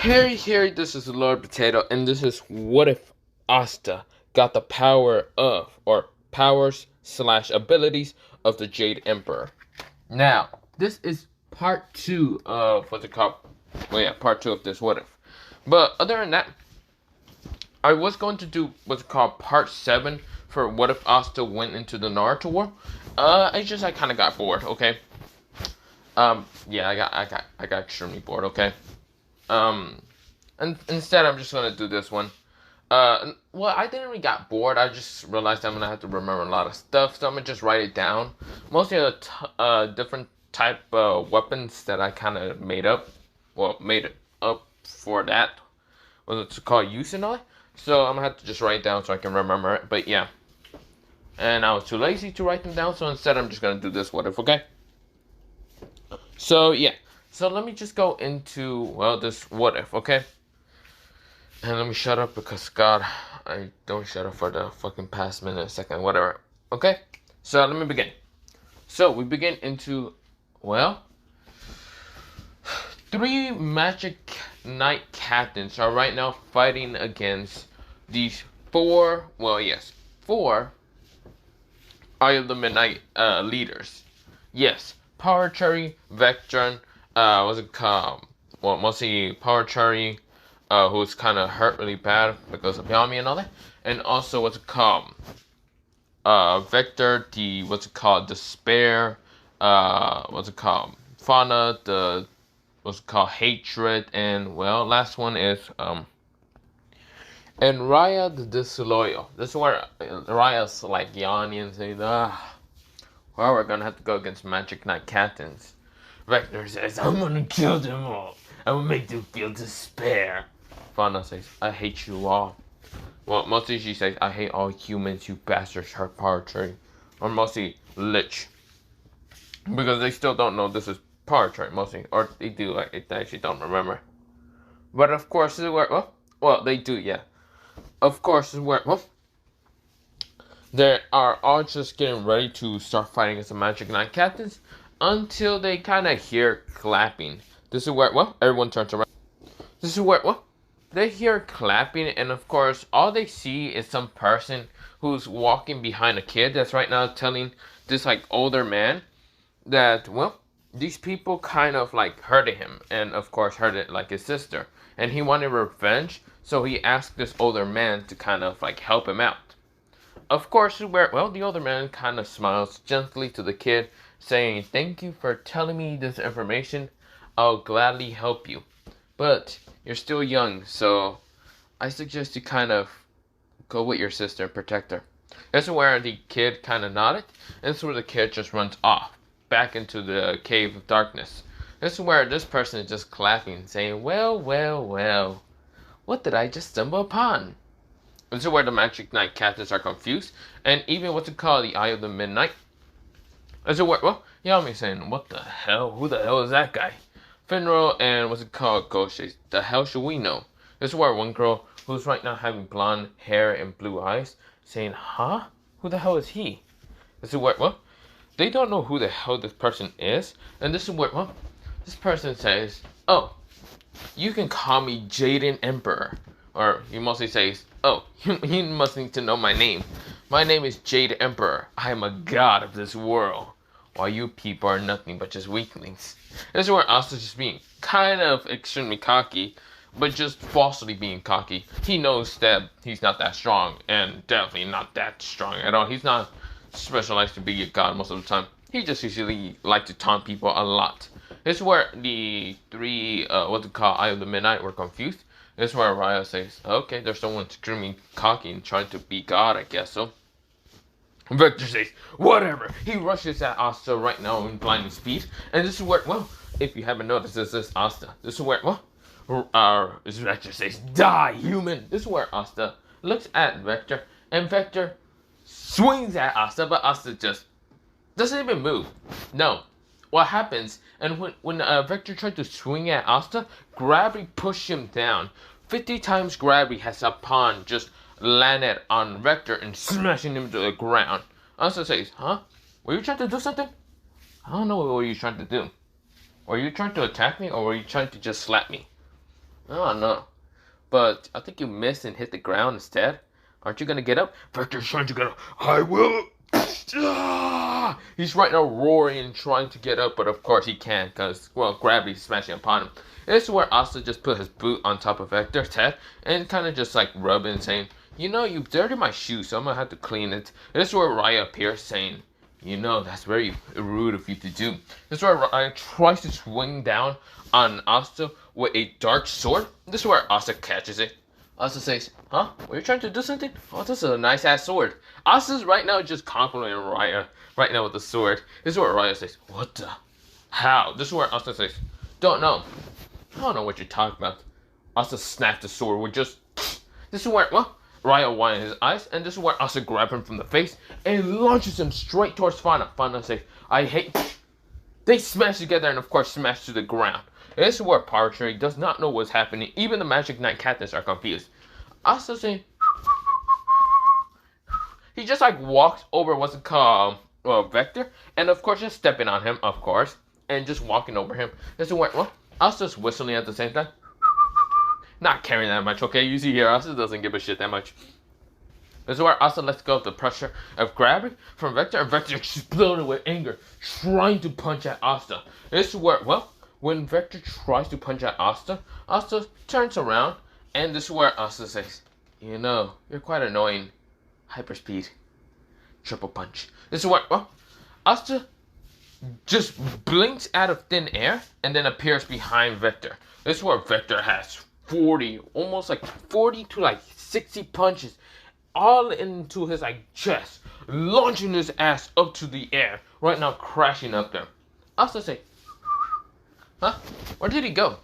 Hey, this is Lord Potato, and this is what if Asta got the power of, or powers slash abilities of the Jade Emperor. Now, this is part 2 of what's it called? Well, yeah, part 2 of this what if. But other than that, I was going to do what's called part 7 for what if Asta went into the Naruto War. I kind of got bored, okay? Yeah, I got extremely bored, okay? And instead, I'm just gonna do this one. Well, I didn't really got bored. I just realized I'm gonna have to remember a lot of stuff, so I'm gonna just write it down. Mostly the different type weapons that I kind of made up. Well, made it up for that. What it's called, use and all. So I'm gonna have to just write it down so I can remember it. But yeah, and I was too lazy to write them down, so instead I'm just gonna do this what if, okay? So yeah, so let me just go into this what if, okay? And let me shut up because, God, I don't shut up for the fucking past minute, second, whatever. Okay? So, let me begin. So, we begin into, 3 Magic Knight captains are right now fighting against these 4 Eye of the Midnight leaders. Yes, Power Cherry, Vectron, what's it called? Well, mostly Power Cherry, who's kind of hurt really bad because of Yami and all that. And also, what's it called? Vector, Despair, Fauna, Hatred, and, last one is, and Raya the Disloyal. This is where Raya's like yawning and saying, we're gonna have to go against Magic Knight captains. Vector says, I'm gonna kill them all. I will make them feel despair. Fauna says, I hate you all. Well, mostly she says, I hate all humans, you bastards, her power tree. Or mostly Lich. Because they still don't know this is power tree, mostly. Or they do, they actually don't remember. But of course, this is where, they do, yeah. Of course, this is where, they are all just getting ready to start fighting against the Magic Knight captains until they kind of hear clapping. This is where, everyone turns around. This is where, they hear clapping, and of course, all they see is some person who's walking behind a kid that's right now telling this, older man that, these people kind of, hurted him, and of course, hurted, his sister. And he wanted revenge, so he asked this older man to kind of, help him out. Of course, the older man kind of smiles gently to the kid, saying, thank you for telling me this information. I'll gladly help you. But you're still young, so I suggest you kind of go with your sister and protect her. This is where the kid kind of nodded, and this is where the kid just runs off, back into the cave of darkness. This is where this person is just clapping, saying, well, what did I just stumble upon? This is where the Magic Knight captains are confused, and even the Eye of the Midnight. This is where, Yami's saying, what the hell? Who the hell is that guy? Finro and Goshe. The hell should we know? This is where one girl who's right now having blonde hair and blue eyes saying, huh? Who the hell is he? This is where, they don't know who the hell this person is. And this is where, this person says, oh, you can call me Jade Emperor. Or he mostly says, oh, you must need to know my name. My name is Jade Emperor. I am a god of this world. While you people are nothing but just weaklings. This is where Asta's just being kind of extremely cocky, but just falsely being cocky. He knows that he's not that strong, and definitely not that strong at all. He's not specialized to be a god most of the time. He just usually likes to taunt people a lot. This is where the 3, Eye of the Midnight were confused. This is where Raya says, okay, there's someone extremely cocky and trying to be god, I guess so. Vector says, whatever. He rushes at Asta right now in blinding speed. And this is where, if you haven't noticed, this is Asta. This is where, Vector says, die, human. This is where Asta looks at Vector, and Vector swings at Asta, but Asta just doesn't even move. No. What happens, and when Vector tried to swing at Asta, gravity pushed him down. 50 times gravity has upon just landed on Vector and smashing him to the ground. Asta says, huh? Were you trying to do something? I don't know what you were trying to do. Were you trying to attack me, or were you trying to just slap me? Oh no. But I think you missed and hit the ground instead. Aren't you gonna get up? Vector's trying to get up. I will. He's right now roaring and trying to get up, but of course he can't because, well, gravity's smashing upon him. This is where Asta just put his boot on top of Vector's head and kind of just like rubbing, saying, you know, you dirtied my shoe, so I'm gonna have to clean it. This is where Raya appears, saying, you know, that's very rude of you to do. This is where Raya tries to swing down on Asta with a dark sword. This is where Asta catches it. Asta says, huh? Were you trying to do something? Oh, this is a nice ass sword. Asta's right now just complimenting Raya right now with the sword. This is where Raya says, what the? How? This is where Asta says, don't know. I don't know what you're talking about. Asta snapped the sword with just... This is where, well, Raya widens his eyes, and this is where Asta grabs him from the face and launches him straight towards Fauna. Fauna says, I hate... They smash together and of course smash to the ground. This is where Poetry does not know what's happening. Even the Magic Knight Captains are confused. Asta saying... He just like walks over what's it called, Vector, and of course just stepping on him, of course, and just walking over him. This is where, well, Asta's whistling at the same time. Not caring that much, okay? You see here, Asta doesn't give a shit that much. This is where Asta lets go of the pressure of gravity from Vector, and Vector exploded with anger, trying to punch at Asta. This is where, well, when Vector tries to punch at Asta, Asta turns around, and this is where Asta says, you know, you're quite annoying. Hyperspeed. Triple punch. This is what, well, Asta just blinks out of thin air and then appears behind Vector. This is where Vector has 40, almost like 40 to like 60 punches all into his like chest, launching his ass up to the air, right now crashing up there. Asta say, huh? Where did he go?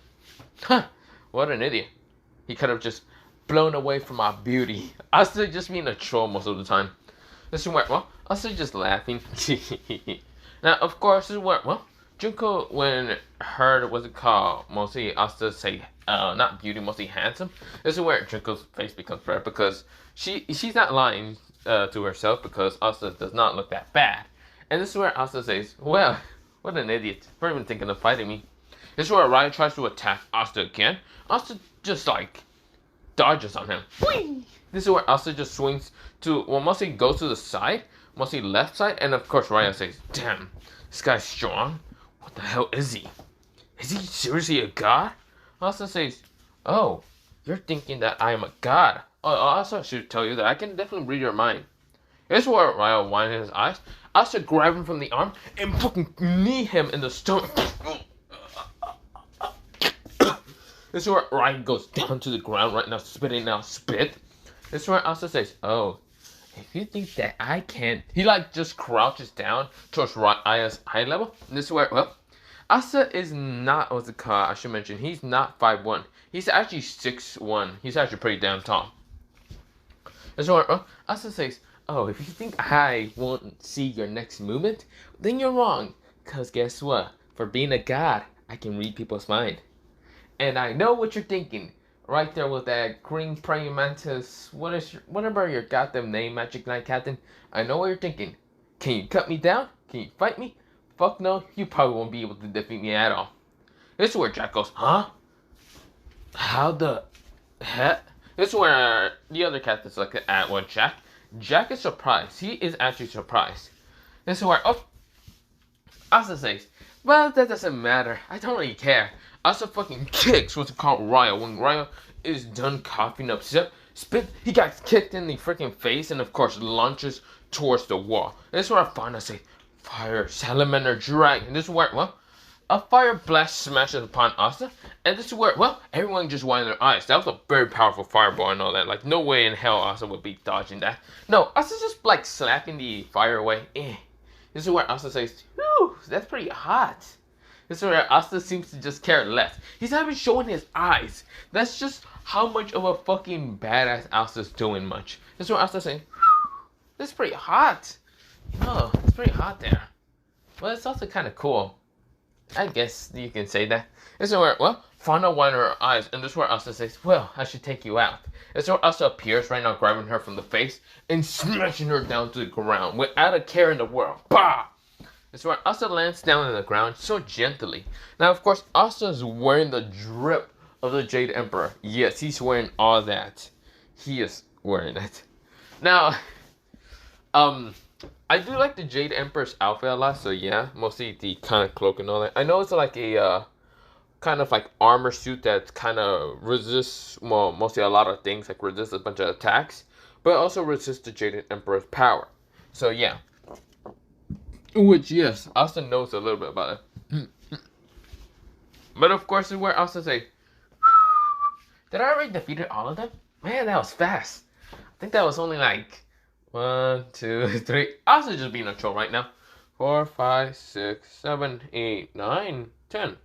Huh? What an idiot. He could have just blown away from our beauty. Asta just being a troll most of the time. This is where, well, Asta just laughing. Now, of course, this is where, well, Junko, when heard what's it called, mostly Asta say, not beauty, mostly handsome. This is where Junko's face becomes red because she's not lying to herself because Asta does not look that bad. And this is where Asta says, well, what an idiot for even thinking of fighting me. This is where Ryan tries to attack Asta again. Asta just like dodges on him. Whee! This is where Asta just swings to, well, mostly goes to the side, mostly left side, and of course Raya says, damn, this guy's strong. What the hell is he? Is he seriously a god? Asta says, oh, you're thinking that I am a god. Oh, also I should tell you that I can definitely read your mind. This is where Raya winds his eyes. Asta grab him from the arm and fucking knee him in the stomach. This is where Ryan goes down to the ground right now, spitting out spit. This is where Asta says, oh, if you think that I can't... He like just crouches down towards Raya's eye level. This is where, well, Asta is not, what's it called? I should mention, he's not 5'1". He's actually 6'1". He's actually pretty damn tall. This is where, well, Asta says, oh, if you think I won't see your next movement, then you're wrong. Because guess what? For being a god, I can read people's mind. And I know what you're thinking. Right there with that green praying mantis. Whatever your goddamn name, Magic Knight Captain. I know what you're thinking. Can you cut me down? Can you fight me? Fuck no, you probably won't be able to defeat me at all. This is where Jack goes, huh? How the heck? This is where the other captains look at one Jack. Jack is surprised. He is actually surprised. This is where, oh, Asta says, well, that doesn't matter. I don't really care. Asta fucking kicks what's it called Raya. When Raya is done coughing up spit, he got kicked in the freaking face and of course launches towards the wall. This is where I find say, fire, salamander, dragon. This is where, well, a fire blast smashes upon Asta. And this is where, well, everyone just widened their eyes. That was a very powerful fireball and all that. Like, no way in hell Asta would be dodging that. No, Asta's just like slapping the fire away. This is where Asta says, whew, that's pretty hot. This is where Asta seems to just care less. He's not even showing his eyes. That's just how much of a fucking badass Asta's doing much. This is where Asta's saying, this is pretty hot. Oh, it's pretty hot there. Well, it's also kind of cool. I guess you can say that. This is where, well, Fauna winded her eyes, and this is where Asta says, well, I should take you out. This is where Asta appears right now, grabbing her from the face and smashing her down to the ground without a care in the world. Bah! This is where Asta lands down on the ground so gently. Now, of course, Asta is wearing the drip of the Jade Emperor. Yes, he's wearing all that. He is wearing it. Now, I do like the Jade Emperor's outfit a lot, so yeah, mostly the kind of cloak and all that. I know it's like a kind of like armor suit that kind of resists, well, mostly a lot of things, like resists a bunch of attacks, but also resists the Jade Emperor's power. So yeah. Which, yes, Asta knows a little bit about it. But of course, it's where Asta say, did I already defeated all of them? Man, that was fast. I think that was only like 1, 2, 3. Asta just being a troll right now. 4, 5, 6, 7, 8, 9, 10,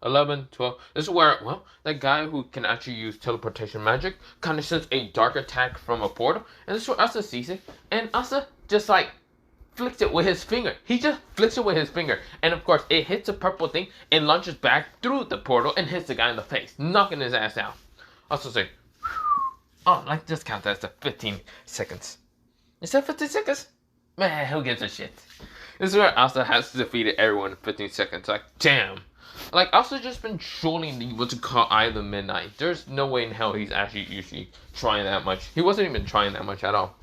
11, 12. This is where, well, that guy who can actually use teleportation magic kind of sends a dark attack from a portal. And this is where Asta sees it. And Asta just like flicks it with his finger. He just flicks it with his finger. And of course, it hits a purple thing and launches back through the portal and hits the guy in the face, knocking his ass out. Also say, oh, like just count that as 15 seconds. Is that 15 seconds? Man, who gives a shit? This is where Asta has defeated everyone in 15 seconds. Like, damn. Like, Asta just been trolling the what's it called Eye of the Midnight. There's no way in hell he's actually usually trying that much. He wasn't even trying that much at all.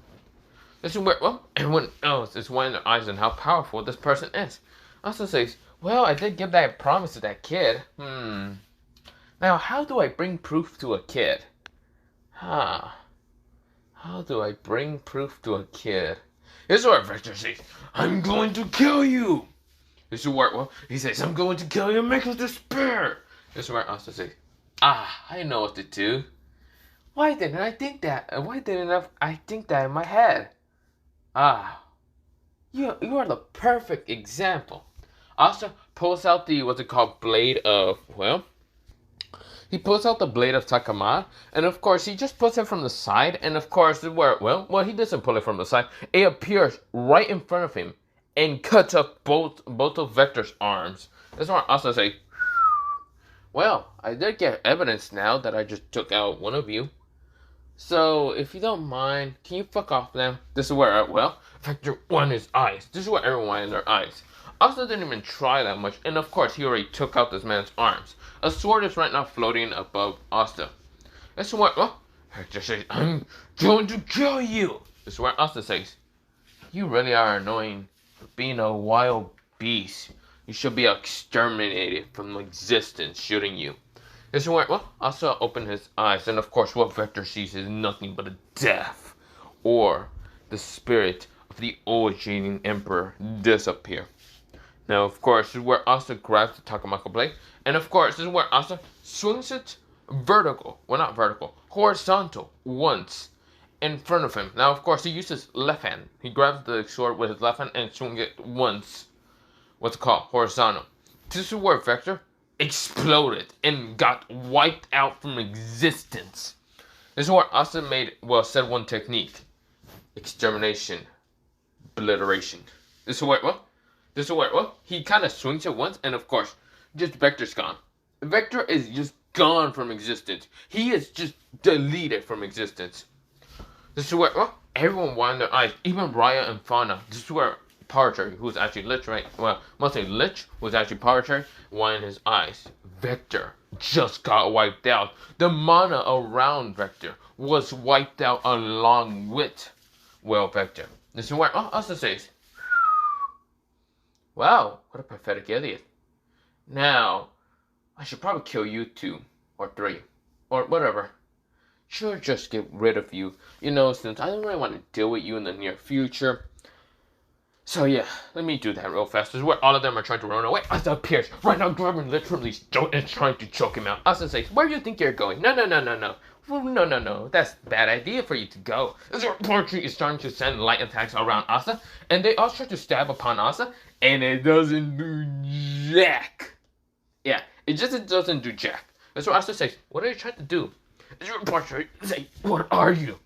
This is where, well, everyone else is weighing their eyes on how powerful this person is. Asta says, well, I did give that promise to that kid. Now, how do I bring proof to a kid? How do I bring proof to a kid? This is where Victor says, I'm going to kill you. This is where, well, he says, I'm going to kill you and make you despair. This is where Asta says, I know what to do. Why didn't I think that? Why didn't I think that in my head? You are the perfect example. Asta pulls out the, what's it called, blade of, well, he pulls out the blade of Takama, and of course, he just puts it from the side, and of course, where, well, he doesn't pull it from the side. It appears right in front of him, and cuts up both of Vector's arms. That's why Asta say, well, I did get evidence now that I just took out one of you. So, if you don't mind, can you fuck off now? This is where, well, Vector won his eyes. This is where everyone wanted their eyes. Asta didn't even try that much, and of course, he already took out this man's arms. A sword is right now floating above Asta. This is where, well, Vector says, I'm going to kill you. This is where Asta says, you really are annoying for being a wild beast. You should be exterminated from existence, shouldn't you? This is where, well, Asta opened his eyes, and of course, what Vector sees is nothing but a death, or the spirit of the old Jade Emperor disappear. Now, of course, this is where Asta grabs the Takamaka blade, and of course, this is where Asta swings it vertical, well, not vertical, horizontal, once in front of him. Now, of course, he uses left hand. He grabs the sword with his left hand and swings it once, what's it called, horizontal. This is where Vector exploded and got wiped out from existence. This is where Asta said one technique: extermination, obliteration. This is where, he kind of swings it once, and of course, just Vector's gone. Vector is just gone from existence. He is just deleted from existence. This is where, well, everyone wanted their eyes, even Raya and Fauna. This is where Power Cherry, who's actually Lich, right? Well, mostly Lich, was actually Power Cherry, wanted his eyes. Vector just got wiped out. The mana around Vector was wiped out along with, well, Vector. This is where, Asta says, wow, what a pathetic idiot. Now, I should probably kill you 2, or 3, or whatever. Sure, just get rid of you, since I don't really want to deal with you in the near future. So yeah, let me do that real fast. This is where all of them are trying to run away. Asta appears right now, grabbing literally and trying to choke him out. Asta says, where do you think you're going? No. Well, no. That's a bad idea for you to go. This is where Poetry is starting to send light attacks around Asta, and they all try to stab upon Asta, and it doesn't do jack. Yeah, it just doesn't do jack. That's where Asta says, what are you trying to do? This is where Poetry says, what are you?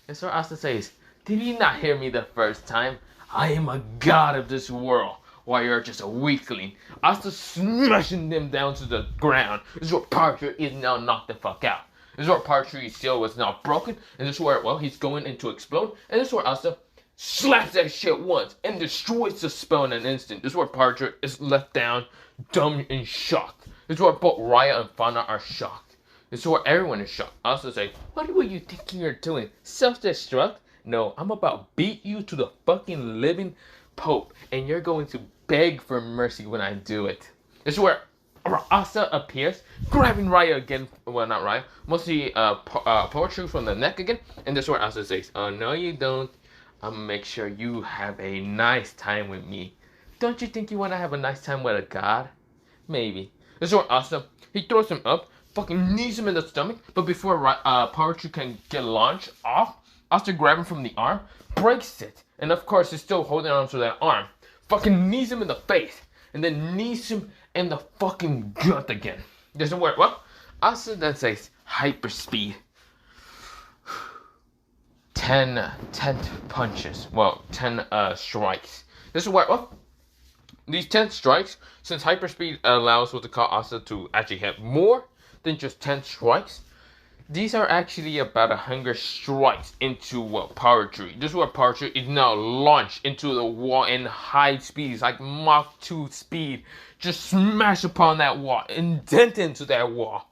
That's where Asta says, did you not hear me the first time? I am a god of this world, while you're just a weakling. Asta smashing them down to the ground. This is where Partridge is now knocked the fuck out. This is where Partridge's seal was now broken, and this is where, well, he's going into explode, and this is where Asta slaps that shit once and destroys the spell in an instant. This is where Partridge is left down, dumb and shocked. This is where both Raya and Fauna are shocked. This is where everyone is shocked. Also say, what were you thinking you're doing? Self-destruct? No, I'm about to beat you to the fucking living Pope, and you're going to beg for mercy when I do it. This is where Asta appears, grabbing Raya again. Well, not Raya, mostly poetry from the neck again. And this is where Asta says, oh, no, you don't. I'm gonna make sure you have a nice time with me. Don't you think you want to have a nice time with a god? Maybe. This is where Asta, he throws him up, fucking knees him in the stomach, but before poetry can get launched off, Asta grabs him from the arm, breaks it, and of course he's still holding on to that arm. Fucking knees him in the face, and then knees him in the fucking gut again. Doesn't work. Well, Asta then says, hyper speed. 10 punches. Well, 10 strikes. This is where, well, these 10 strikes, since hyperspeed allows what they call Asta to actually have more than just 10 strikes, these are actually about 100 strikes into power tree. This is where power tree is now launched into the wall in high speeds, like Mach 2 speed. Just smash upon that wall, indent into that wall.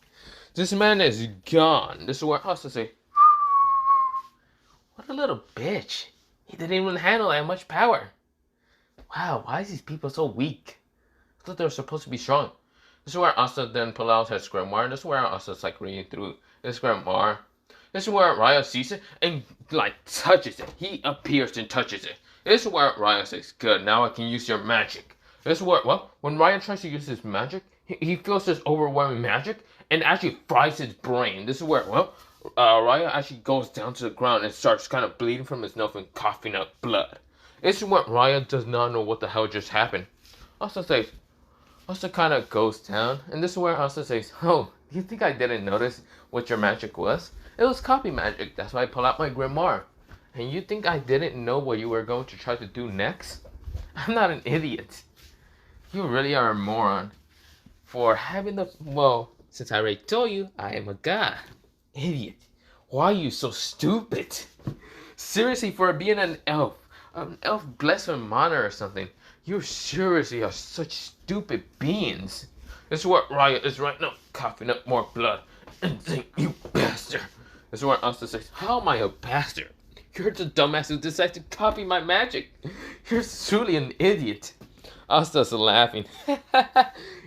This man is gone. This is where Asta say, what a little bitch. He didn't even handle that much power. Wow, why is these people so weak? I thought they were supposed to be strong. This is where Asta then pulls out his grimoire. This is where Asta's like reading through his grimoire. This is where Raya sees it and like touches it. He appears and touches it. This is where Raya says, good, now I can use your magic. This is where, well, when Raya tries to use his magic, he feels this overwhelming magic and actually fries his brain. This is where, well, Raya actually goes down to the ground and starts kind of bleeding from his nose and coughing up blood. This is what Raya does not know what the hell just happened. Asta says, Asta kind of goes down, and this is where Asta says, oh, do you think I didn't notice what your magic was? It was copy magic, that's why I pulled out my grimoire. And you think I didn't know what you were going to try to do next? I'm not an idiot. You really are a moron. For having the, well, since I already told you, I am a god. Idiot. Why are you so stupid? Seriously, for being an elf blessed with mana or something, you seriously are such stupid beings. This is what Raya is right now, coughing up more blood. And think, you bastard. This is what Asta says, how am I a bastard? You're the dumbass who decided to copy my magic. You're truly an idiot. Asta's laughing.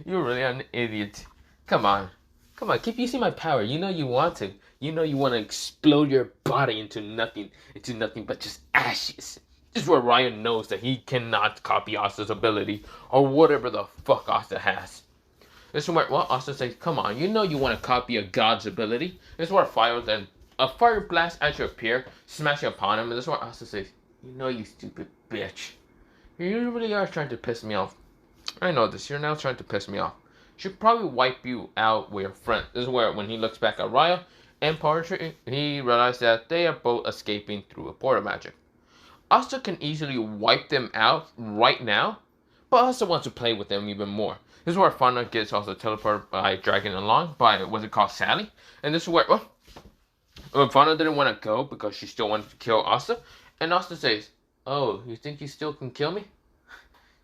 You really are an idiot. Come on, keep using my power. You know you want to. You know you want to explode your body into nothing but just ashes. This is where Ryan knows that he cannot copy Asta's ability or whatever the fuck Asta has. This is where, well, Asta says, come on, you know you want to copy a god's ability. This is where a fire blast actually appear, smashing upon him. And this is where Asta says, you know you stupid bitch. You really are trying to piss me off. I know this, you're now trying to piss me off. Should probably wipe you out with your friend. This is where when he looks back at Raya and Poetry, he realized that they are both escaping through a portal magic. Asta can easily wipe them out right now, but Asta wants to play with them even more. This is where Fauna gets also teleported by dragging along by what's it called, Sally. And this is where, well, Fauna didn't want to go because she still wanted to kill Asta. And Asta says, oh, you think you still can kill me?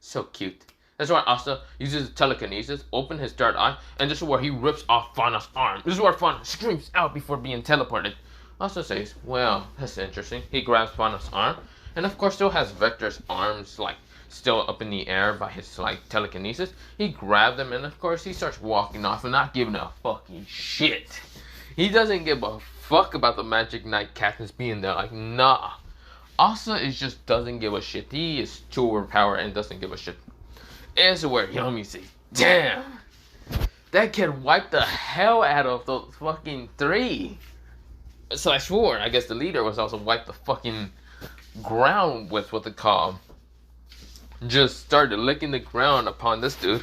So cute. That's why Asta uses telekinesis, open his third eye, and this is where he rips off Fauna's arm. This is where Fauna screams out before being teleported. Asta says, well, that's interesting. He grabs Fauna's arm, and of course still has Vector's arms, like, still up in the air by his, like, telekinesis. He grabbed them, and of course he starts walking off and not giving a fucking shit. He doesn't give a fuck about the Magic Knight captains being there, like, nah. Asta just doesn't give a shit. He is too overpowered and doesn't give a shit. It's where Yomi says, damn, that kid wiped the hell out of those fucking 3. / 4. I guess the leader was also wiped the fucking ground with what they call. Just started licking the ground upon this dude.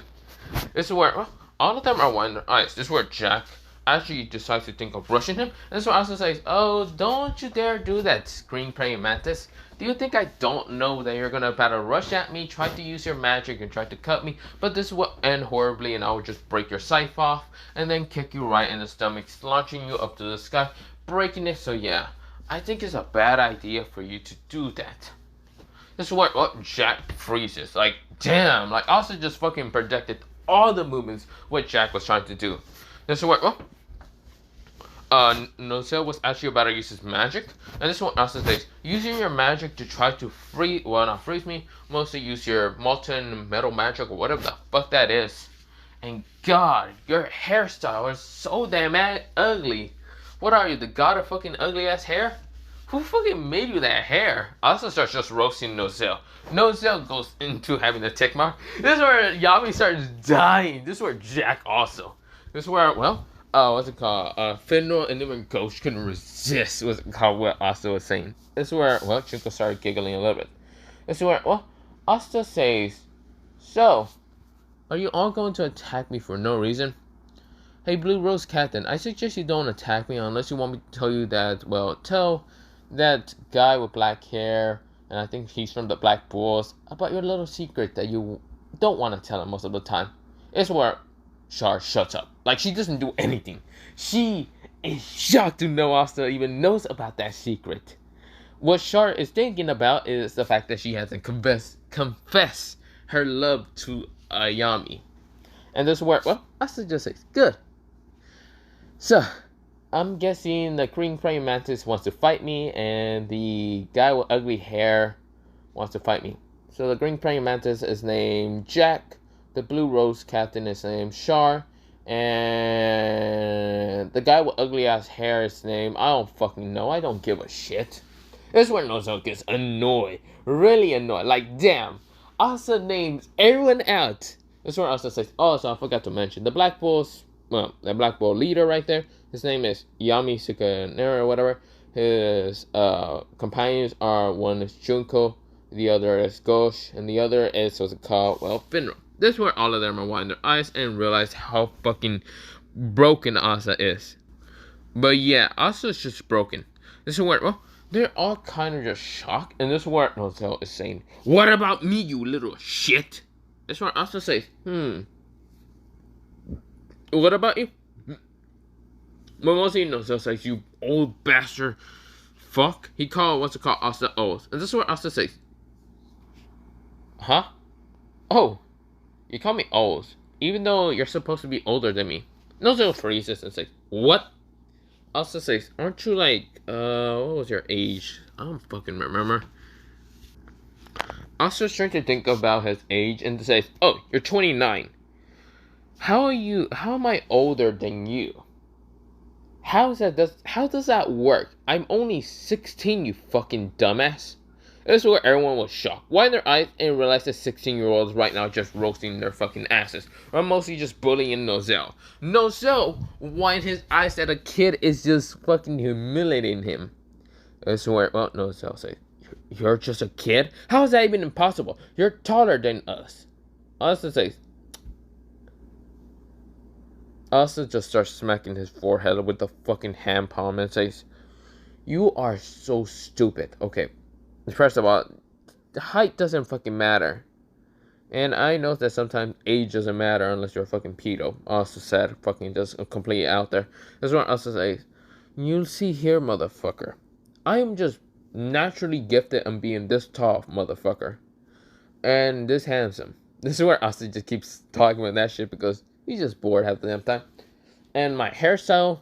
This is where, well, all of them are wondering. Alright, this is where Jack actually decides to think of rushing him. And this is where Asta says, oh, don't you dare do that, screen praying mantis. Do you think I don't know that you're gonna about to rush at me, try to use your magic and try to cut me, but this will end horribly and I will just break your scythe off and then kick you right in the stomach, launching you up to the sky, breaking it. So yeah, I think it's a bad idea for you to do that. This is what Jack freezes. Like, damn, like Asta just fucking predicted all the movements what Jack was trying to do. This is what, Nozel was actually about to use his magic, and this one also says, using your magic to try to free, well, not freeze me, mostly use your molten metal magic or whatever the fuck that is. And God, your hairstyle is so damn ugly. What are you, the god of fucking ugly ass hair? Who fucking made you that hair? Also starts just roasting Nozel. Nozel goes into having a tick mark. This is where Yami starts dying. This is where Jack also. This is where, well, what's it called? Finral and even Ghost couldn't resist, what's it called, what Asta was saying. This is where, well, Junko started giggling a little bit. This is where, well, Asta says, so, are you all going to attack me for no reason? Hey, Blue Rose Captain, I suggest you don't attack me unless you want me to tell you that, well, tell that guy with black hair, and I think he's from the Black Bulls, about your little secret that you don't want to tell him most of the time. It's where Char shuts up. Like, she doesn't do anything. She is shocked to know Asta even knows about that secret. What Char is thinking about is the fact that she hasn't confessed her love to Yami. And this is where, well, Asta just says, good. So, I'm guessing the green praying mantis wants to fight me, and the guy with ugly hair wants to fight me. So the green praying mantis is named Jack, the blue rose captain is named Char, and the guy with ugly ass hair is named, I don't fucking know, I don't give a shit. This is where Nozel gets annoyed, really annoyed, like damn, Asa names everyone out. This is where Asa says, oh, so I forgot to mention, the Black Bulls, well, the Black Bull leader right there, his name is Yami Sukanera or whatever. His companions are, one is Junko, the other is Gosh, and the other is, what's it called, well, Finra. This is where all of them are winding their eyes and realize how fucking broken Asa is. But yeah, Asa is just broken. This is where, well, they're all kind of just shocked, and this is where Nozel is saying, what about me, you little shit? This is where Asa says, what about you? But mostly Nozel says, you old bastard fuck. He called, what's it called, Asta oath. And this is what Asta says. Huh? Oh, you call me old, even though you're supposed to be older than me. Nozel freezes and says, what? Asta says, aren't you like, what was your age? I don't fucking remember. Asta's trying to think about his age and says, oh, you're 29. How am I older than you? How does that work? I'm only 16, you fucking dumbass. This is where everyone was shocked. Widened their eyes and realized that 16-year-olds right now just roasting their fucking asses. Or mostly just bullying Nozel. Nozel widened his eyes that a kid is just fucking humiliating him. This is where, well, Nozel says, you're just a kid? How is that even impossible? You're taller than us. Asta says, Asta just starts smacking his forehead with the fucking hand palm and says, you are so stupid. Okay, first of all, the height doesn't fucking matter. And I know that sometimes age doesn't matter unless you're a fucking pedo. Asta said, fucking just completely out there. This is what Asta says, you'll see here, motherfucker. I am just naturally gifted in being this tall, motherfucker. And this handsome. This is where Asta just keeps talking about that shit because he's just bored half the damn time. And my hairstyle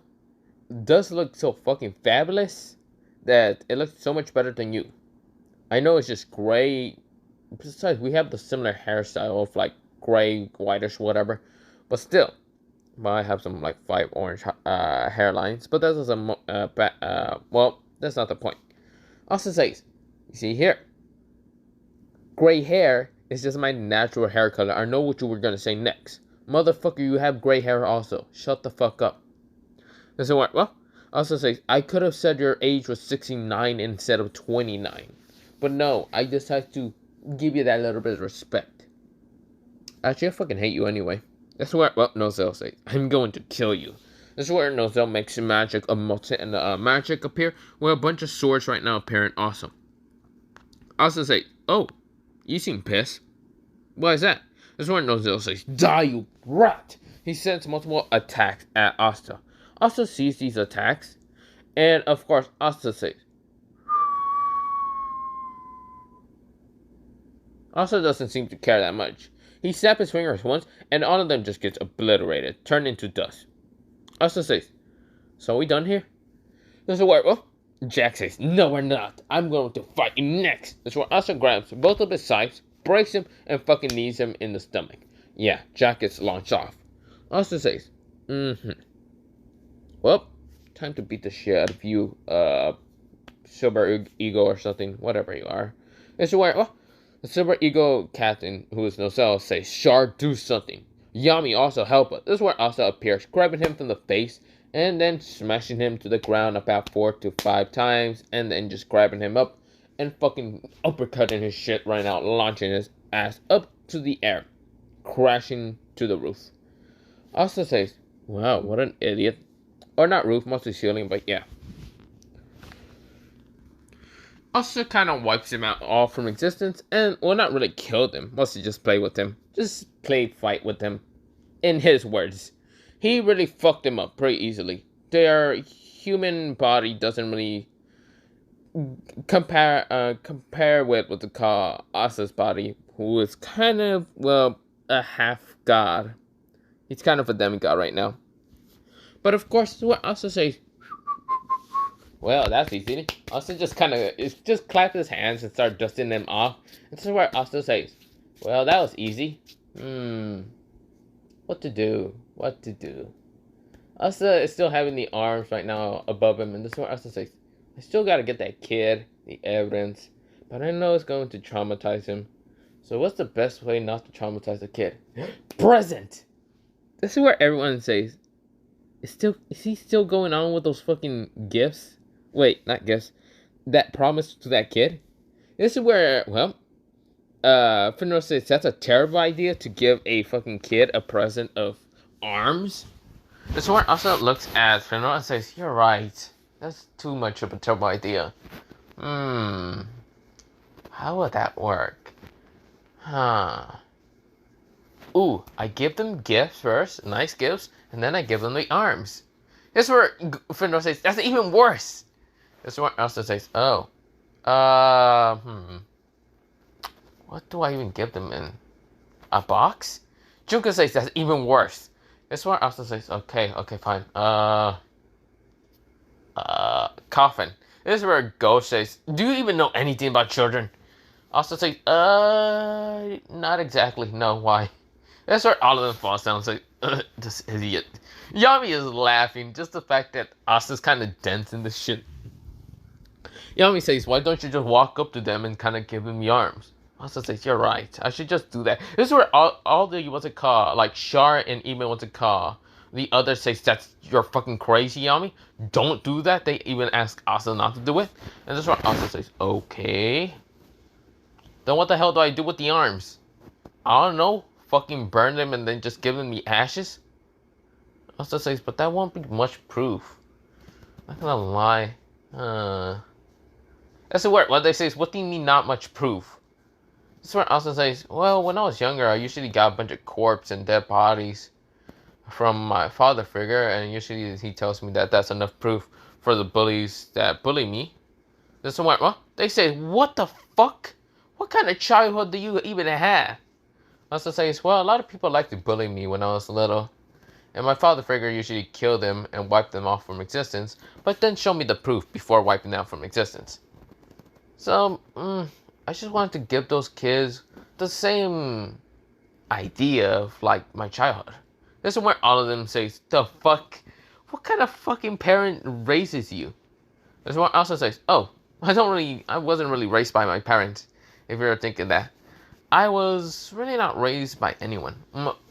does look so fucking fabulous that it looks so much better than you. I know it's just gray. Besides, we have the similar hairstyle of like gray, whitish, whatever. But still, I have some like 5 orange hairlines. But that doesn't, well, that's not the point. Also says, you see here, gray hair is just my natural hair color. I know what you were gonna say next. Motherfucker, you have gray hair also. Shut the fuck up. This is what, well, also says, I could have said your age was 69 instead of 29. But no, I just have to give you that little bit of respect. Actually, I fucking hate you anyway. That's where, well, Nozel says, I'm going to kill you. This is where Nozel makes magic and magic appear. Well, a bunch of swords right now appearing awesome. Also say, oh, you seem pissed. Why is that? This is where Nozel says, die, you rat! He sends multiple attacks at Asta. Asta sees these attacks, and of course, Asta says, Asta doesn't seem to care that much. He snaps his fingers once, and all of them just gets obliterated, turned into dust. Asta says, So we done here? This is where, well, Jack says, no, we're not. I'm going to fight you next. This is where Asta grabs both of his sides, breaks him, and fucking knees him in the stomach. Yeah, Jack gets launched off. Asta says, well, time to beat the shit out of you, Silver Ego or something, whatever you are. This is where, well, the Silver Ego captain, who is Nocell, says, Shard, do something. Yami also help us. This is where Asta appears, grabbing him from the face, and then smashing him to the ground about 4 to 5 times, and then just grabbing him up, and fucking uppercutting his shit right now, launching his ass up to the air, crashing to the roof. Asta says, wow, what an idiot. Or not roof, mostly ceiling, but yeah. Asta kind of wipes him out all from existence, and, well, not really killed him, mostly just play with him. Just play fight with him. In his words. He really fucked him up pretty easily. Their human body doesn't really compare with what they call Asta's body, who is kind of, well, a half god. He's kind of a demigod right now. But of course, what Asta says, well, that's easy. Asta just clap his hands and start dusting them off. And this is where Asta says, well, that was easy. What to do? Asta is still having the arms right now above him, and this is what Asta says, I still gotta get that kid, the evidence, but I know it's going to traumatize him. So what's the best way not to traumatize the kid? Present! This is where everyone says, is he still going on with those fucking gifts? Wait, not gifts. That promise to that kid? This is where, well, Finro says that's a terrible idea to give a fucking kid a present of arms. This one also looks at Finro and says, you're right. That's too much of a terrible idea. How would that work? Ooh, I give them gifts first, nice gifts, and then I give them the arms. This is where Finro says, that's even worse. This is where Asta says, oh. What do I even give them in? A box? Junko says that's even worse. This one also says, okay, fine. Coffin. This is where Ghost says, do you even know anything about children? Also says, not exactly. No, why? That's where all of them falls down and say, this idiot. Yami is laughing, just the fact that Asta's kind of dense in this shit. Yami says, why don't you just walk up to them and kind of give them the arms? Asta says, you're right. I should just do that. This is where all the, what's it called? Like, Char and even what's it called? The other says, that's, you're fucking crazy, Yami. Don't do that. They even ask Asta not to do it. And this is where Asta says, okay. Then what the hell do I do with the arms? I don't know. Fucking burn them and then just give them the ashes? Asta says, but that won't be much proof. Not gonna lie. That's the word. What they say is, what do you mean not much proof? This one also says, well, when I was younger, I usually got a bunch of corpses and dead bodies from my father figure, and usually he tells me that that's enough proof for the bullies that bully me. This one, well, they say, what the fuck? What kind of childhood do you even have? Also says, well, a lot of people like to bully me when I was little, and my father figure usually killed them and wiped them off from existence, but then show me the proof before wiping them from existence. So, I just wanted to give those kids the same idea of, like, my childhood. This is where all of them say, the fuck? What kind of fucking parent raises you? This one also says, oh, I wasn't really raised by my parents, if you're thinking that. I was really not raised by anyone.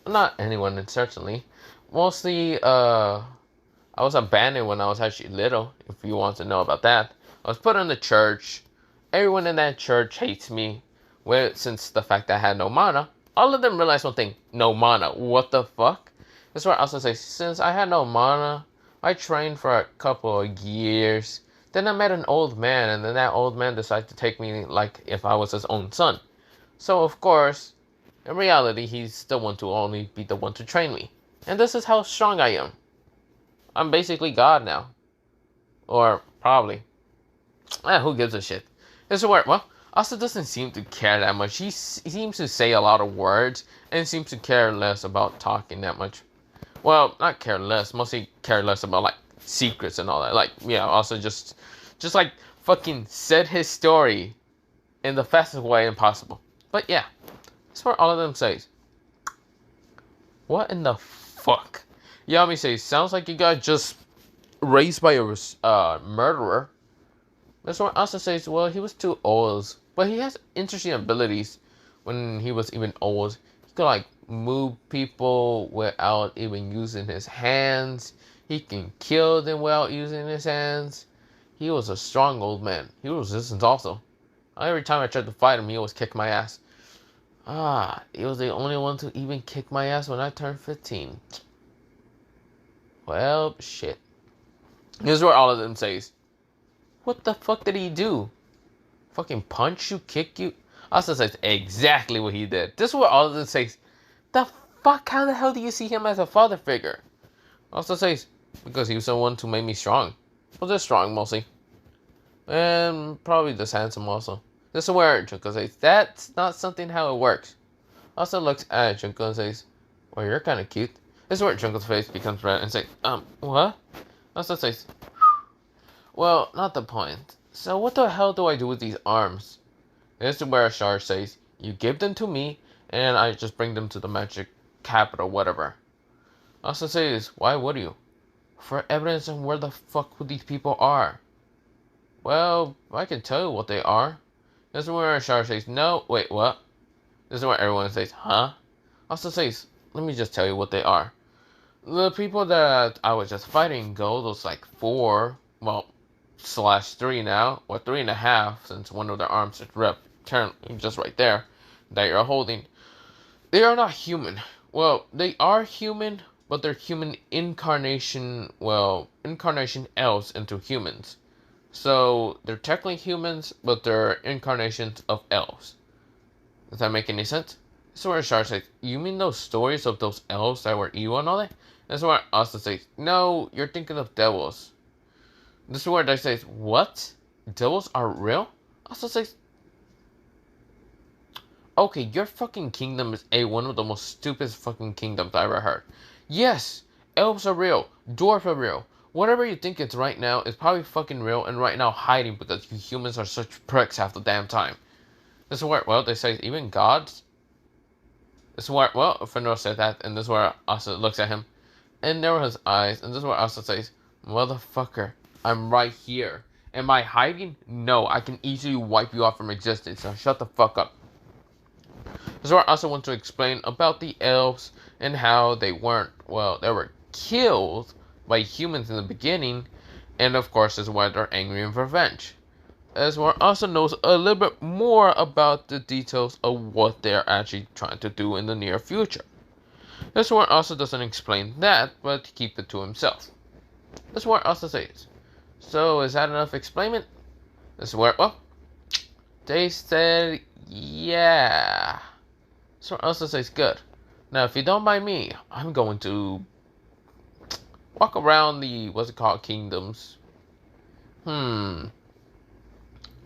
Not anyone, certainly. Mostly, I was abandoned when I was actually little, if you want to know about that. I was put in the church. Everyone in that church hates me. Well, since the fact that I had no mana, all of them realized one thing. No mana. What the fuck? That's why I also say, since I had no mana, I trained for a couple of years. Then I met an old man, and then that old man decided to take me like if I was his own son. So, of course, in reality, he's the one to only be the one to train me. And this is how strong I am. I'm basically God now. Or, probably. Who gives a shit? This is where, well, Asta doesn't seem to care that much. He seems to say a lot of words, and seems to care less about talking that much. Well, not care less, mostly care less about, like, secrets and all that. Like, yeah, also just like fucking said his story in the fastest way impossible. But yeah, that's what all of them says. What in the fuck? Yami says, sounds like you got just raised by a murderer. That's what Asta says, well, he was too old. But he has interesting abilities when he was even old. He could, like, move people without even using his hands. He can kill them without using his hands. He was a strong old man. He was resistant also. Every time I tried to fight him, he always kicked my ass. He was the only one to even kick my ass when I turned 15. Well, shit. Here's what all of them says. What the fuck did he do? Fucking punch you, kick you? Also says exactly what he did. This is what all of them says. The fuck? How the hell do you see him as a father figure? Also says, because he was the one to make me strong. Well, just strong mostly. And probably just handsome also. This is where Junko says, that's not something how it works. Also looks at Junko and says, well, you're kind of cute. This is where Junko's face becomes red and says, what? Also says, well, not the point. So what the hell do I do with these arms? This is where Char says, you give them to me, and I just bring them to the magic capital, whatever. Also says, why would you? For evidence on where the fuck these people are. Well, I can tell you what they are. This is where Char says, no, wait, what? This is where everyone says, huh? Also says, let me just tell you what they are. The people that I was just fighting go, those like 4, well, /3 now, or 3.5, since one of their arms is turned just right there, that you're holding. They are not human. Well, they are human, but they're human incarnation elves into humans. So, they're technically humans, but they're incarnations of elves. Does that make any sense? This is where Char says, you mean those stories of those elves that were evil and all that? This is where Asta says, no, you're thinking of devils. This is where they say, what? Devils are real? Asta says, okay, your fucking kingdom is one of the most stupid fucking kingdoms I ever heard. Yes, elves are real. Dwarves are real. Whatever you think it's right now is probably fucking real and right now hiding because you humans are such pricks half the damn time. This is where, well, they say even gods. This is where, well, Fenrir said that, and this is where Asta looks at him. And there were his eyes, and this is where Asta says, motherfucker, I'm right here. Am I hiding? No, I can easily wipe you off from existence, so shut the fuck up. This is where Asta wants to explain about the elves and how they weren't, well, they were killed by humans in the beginning, and of course this is why they're angry and revenge. As where Asta knows a little bit more about the details of what they're actually trying to do in the near future. This is where Asta doesn't explain that, but keep it to himself. This is where Asta says, so is that enough explainment? This is where, well, they said, yeah. So Asta says, good. Now, if you don't mind me, I'm going to walk around the, what's it called, kingdoms. I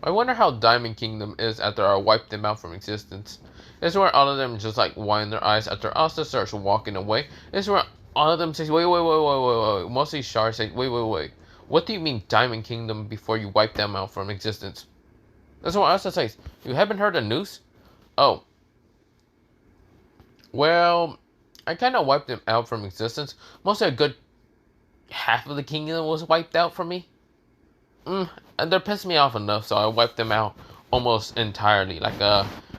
wonder how Diamond Kingdom is after I wipe them out from existence. This is where all of them just like wind their eyes after Asta starts walking away. This is where all of them say, wait. Mostly Char say, wait. What do you mean Diamond Kingdom before you wipe them out from existence? That's what Asta says. You haven't heard the news? Oh. Well, I kind of wiped them out from existence. Mostly a good half of the kingdom was wiped out from me. And they're pissing me off enough, so I wiped them out almost entirely. Like,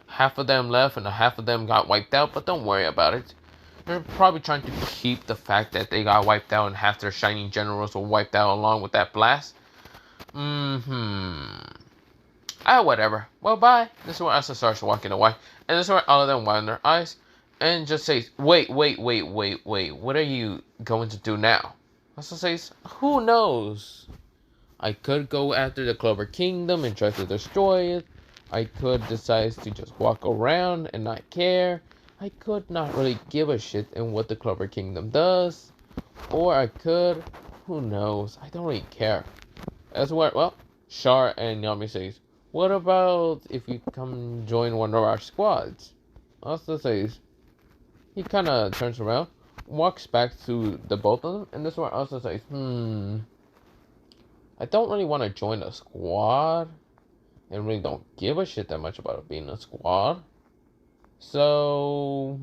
half of them left and a half of them got wiped out, but don't worry about it. They're probably trying to keep the fact that they got wiped out and half their shining generals were wiped out along with that blast. Whatever. Well, bye. This is where Asta starts walking away. And this is where all of them wind their eyes and just says, wait. What are you going to do now? Asta says, who knows? I could go after the Clover Kingdom and try to destroy it. I could decide to just walk around and not care. I could not really give a shit in what the Clover Kingdom does. Or I could, who knows, I don't really care. That's what, well, Char and Yami says, what about if you come join one of our squads? Asta says, he kind of turns around. walks back to the both of them, and this is where Asta says, I don't really want to join a squad. I really don't give a shit that much about it being a squad. So,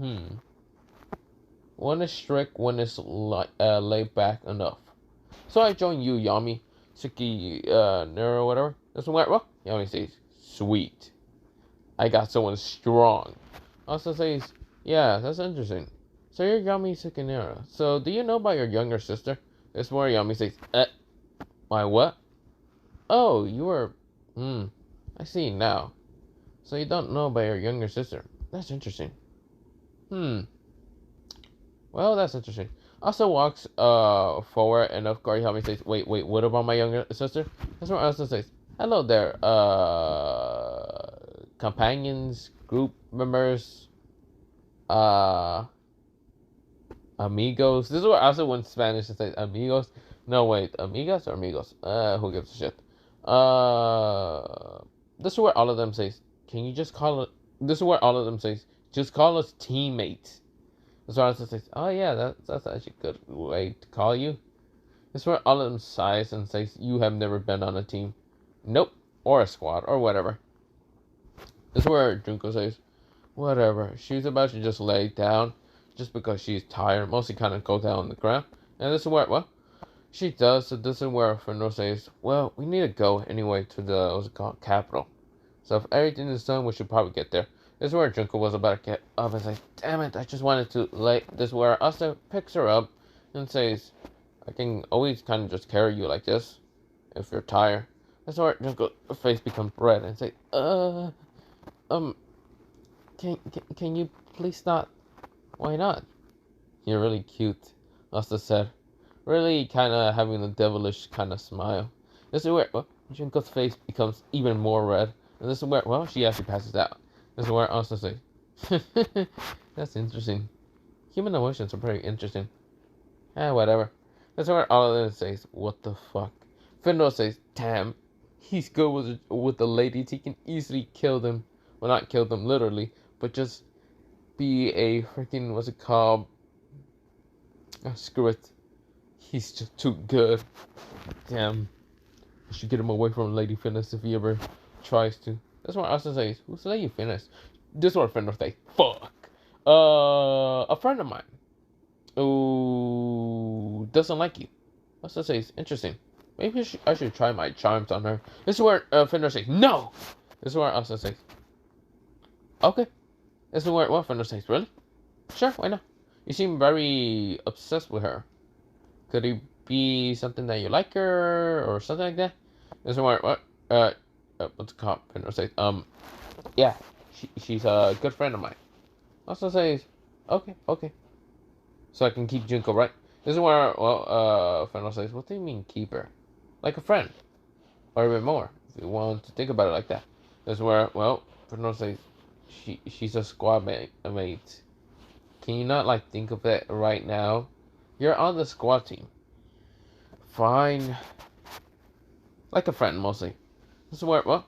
one is strict, one is laid back enough. So I join you, Yami, Suki, Nero, whatever. This one went, well, Yami says, sweet. I got someone strong. Also says, yeah, that's interesting. So you're Yami Sukinera. So do you know about your younger sister? This where Yami says, my what? Oh, you were, I see now. So you don't know about your younger sister. That's interesting. Well, that's interesting. Asta walks forward, and of course Yami says, wait, what about my younger sister? That's where Asta says, hello there, companions, group members, amigos. This is where Asta went Spanish and says amigos. No, wait, amigas or amigos? Who gives a shit? This is where all of them says, can you just call it? This is where all of them says, just call us teammates. This is where Asta says, oh yeah, that's actually a good way to call you. This is where all of them sighs and says, you have never been on a team. Nope, or a squad, or whatever. This is where Junko says, whatever. She's about to just lay down, just because she's tired, mostly kind of go down on the ground. And this is where, well, she does. So this is where Fernando says, well, we need to go anyway to the, what's it called, capital. So if everything is done, we should probably get there. This is where Junko was about to get up and say, damn it, I just wanted to lay. This is where Asta picks her up and says, I can always kind of just carry you like this if you're tired. That's where Junko's face becomes red and say, can you please not? Why not? You're really cute, Asta said, really kind of having a devilish kind of smile. This is where, well, Junko's face becomes even more red, and this is where, well, she actually passes out. This is where Asta says, that's interesting. Human emotions are pretty interesting. Whatever. That's where all of them says, what the fuck? Fendo says, damn, he's good with the ladies. He can easily kill them. Well, not kill them literally, but just be a freaking, what's it called? Screw it. He's just too good. Damn. I should get him away from Lady Fitness if he ever tries to. That's what Asta says. Who's Lady Fitness? This is what Fender says. Fuck. A friend of mine. Who doesn't like you. Asta says, interesting. Maybe I should try my charms on her. This is where Fender says, no! This is where Asta says, okay. This is where Fender says, really? Sure, why not? You seem very obsessed with her. Could it be something that you like her or something like that? This is where what's it called? Fender says, yeah, she's a good friend of mine. Asta says, okay. So I can keep Junko, right? This is where, well, Fender says, what do you mean keep her? Like a friend. Or even more, if you want to think about it like that. This is where, well, Fernando says, she's a squad mate. Can you not, like, think of it right now? You're on the squad team. Fine. Like a friend, mostly. This is where, well,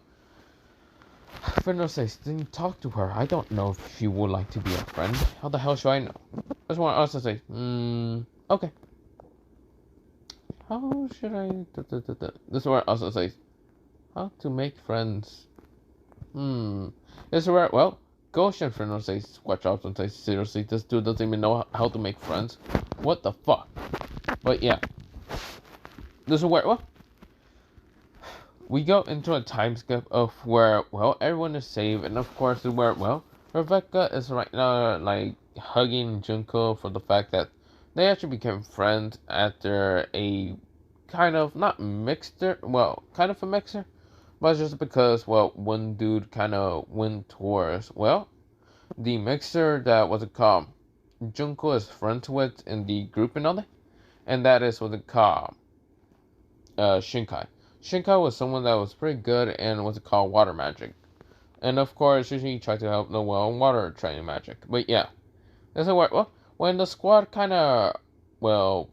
Fernando says, then you talk to her. I don't know if she would like to be a friend. How the hell should I know? This is where Asta says, okay. How should I... This is where Asta says, how to make friends. This is where, well, Ghost and Fernando says, watch out and says, seriously, this dude doesn't even know how to make friends. What the fuck? But yeah. This is where, well, we go into a time skip of where, well, everyone is safe. And of course, where, well, Rebecca is right now, like, hugging Junko for the fact that they actually became friends after a kind of, not mixer, well, kind of a mixer. But just because, well, one dude kind of went towards, well, the mixer that was it called, Junko is friends with in the group and all that. And that is what it called, Shinkai. Shinkai was someone that was pretty good in what's it called, water magic. And of course, he tried to help Noel in water training magic. But yeah, that's what, well, when the squad kind of, well,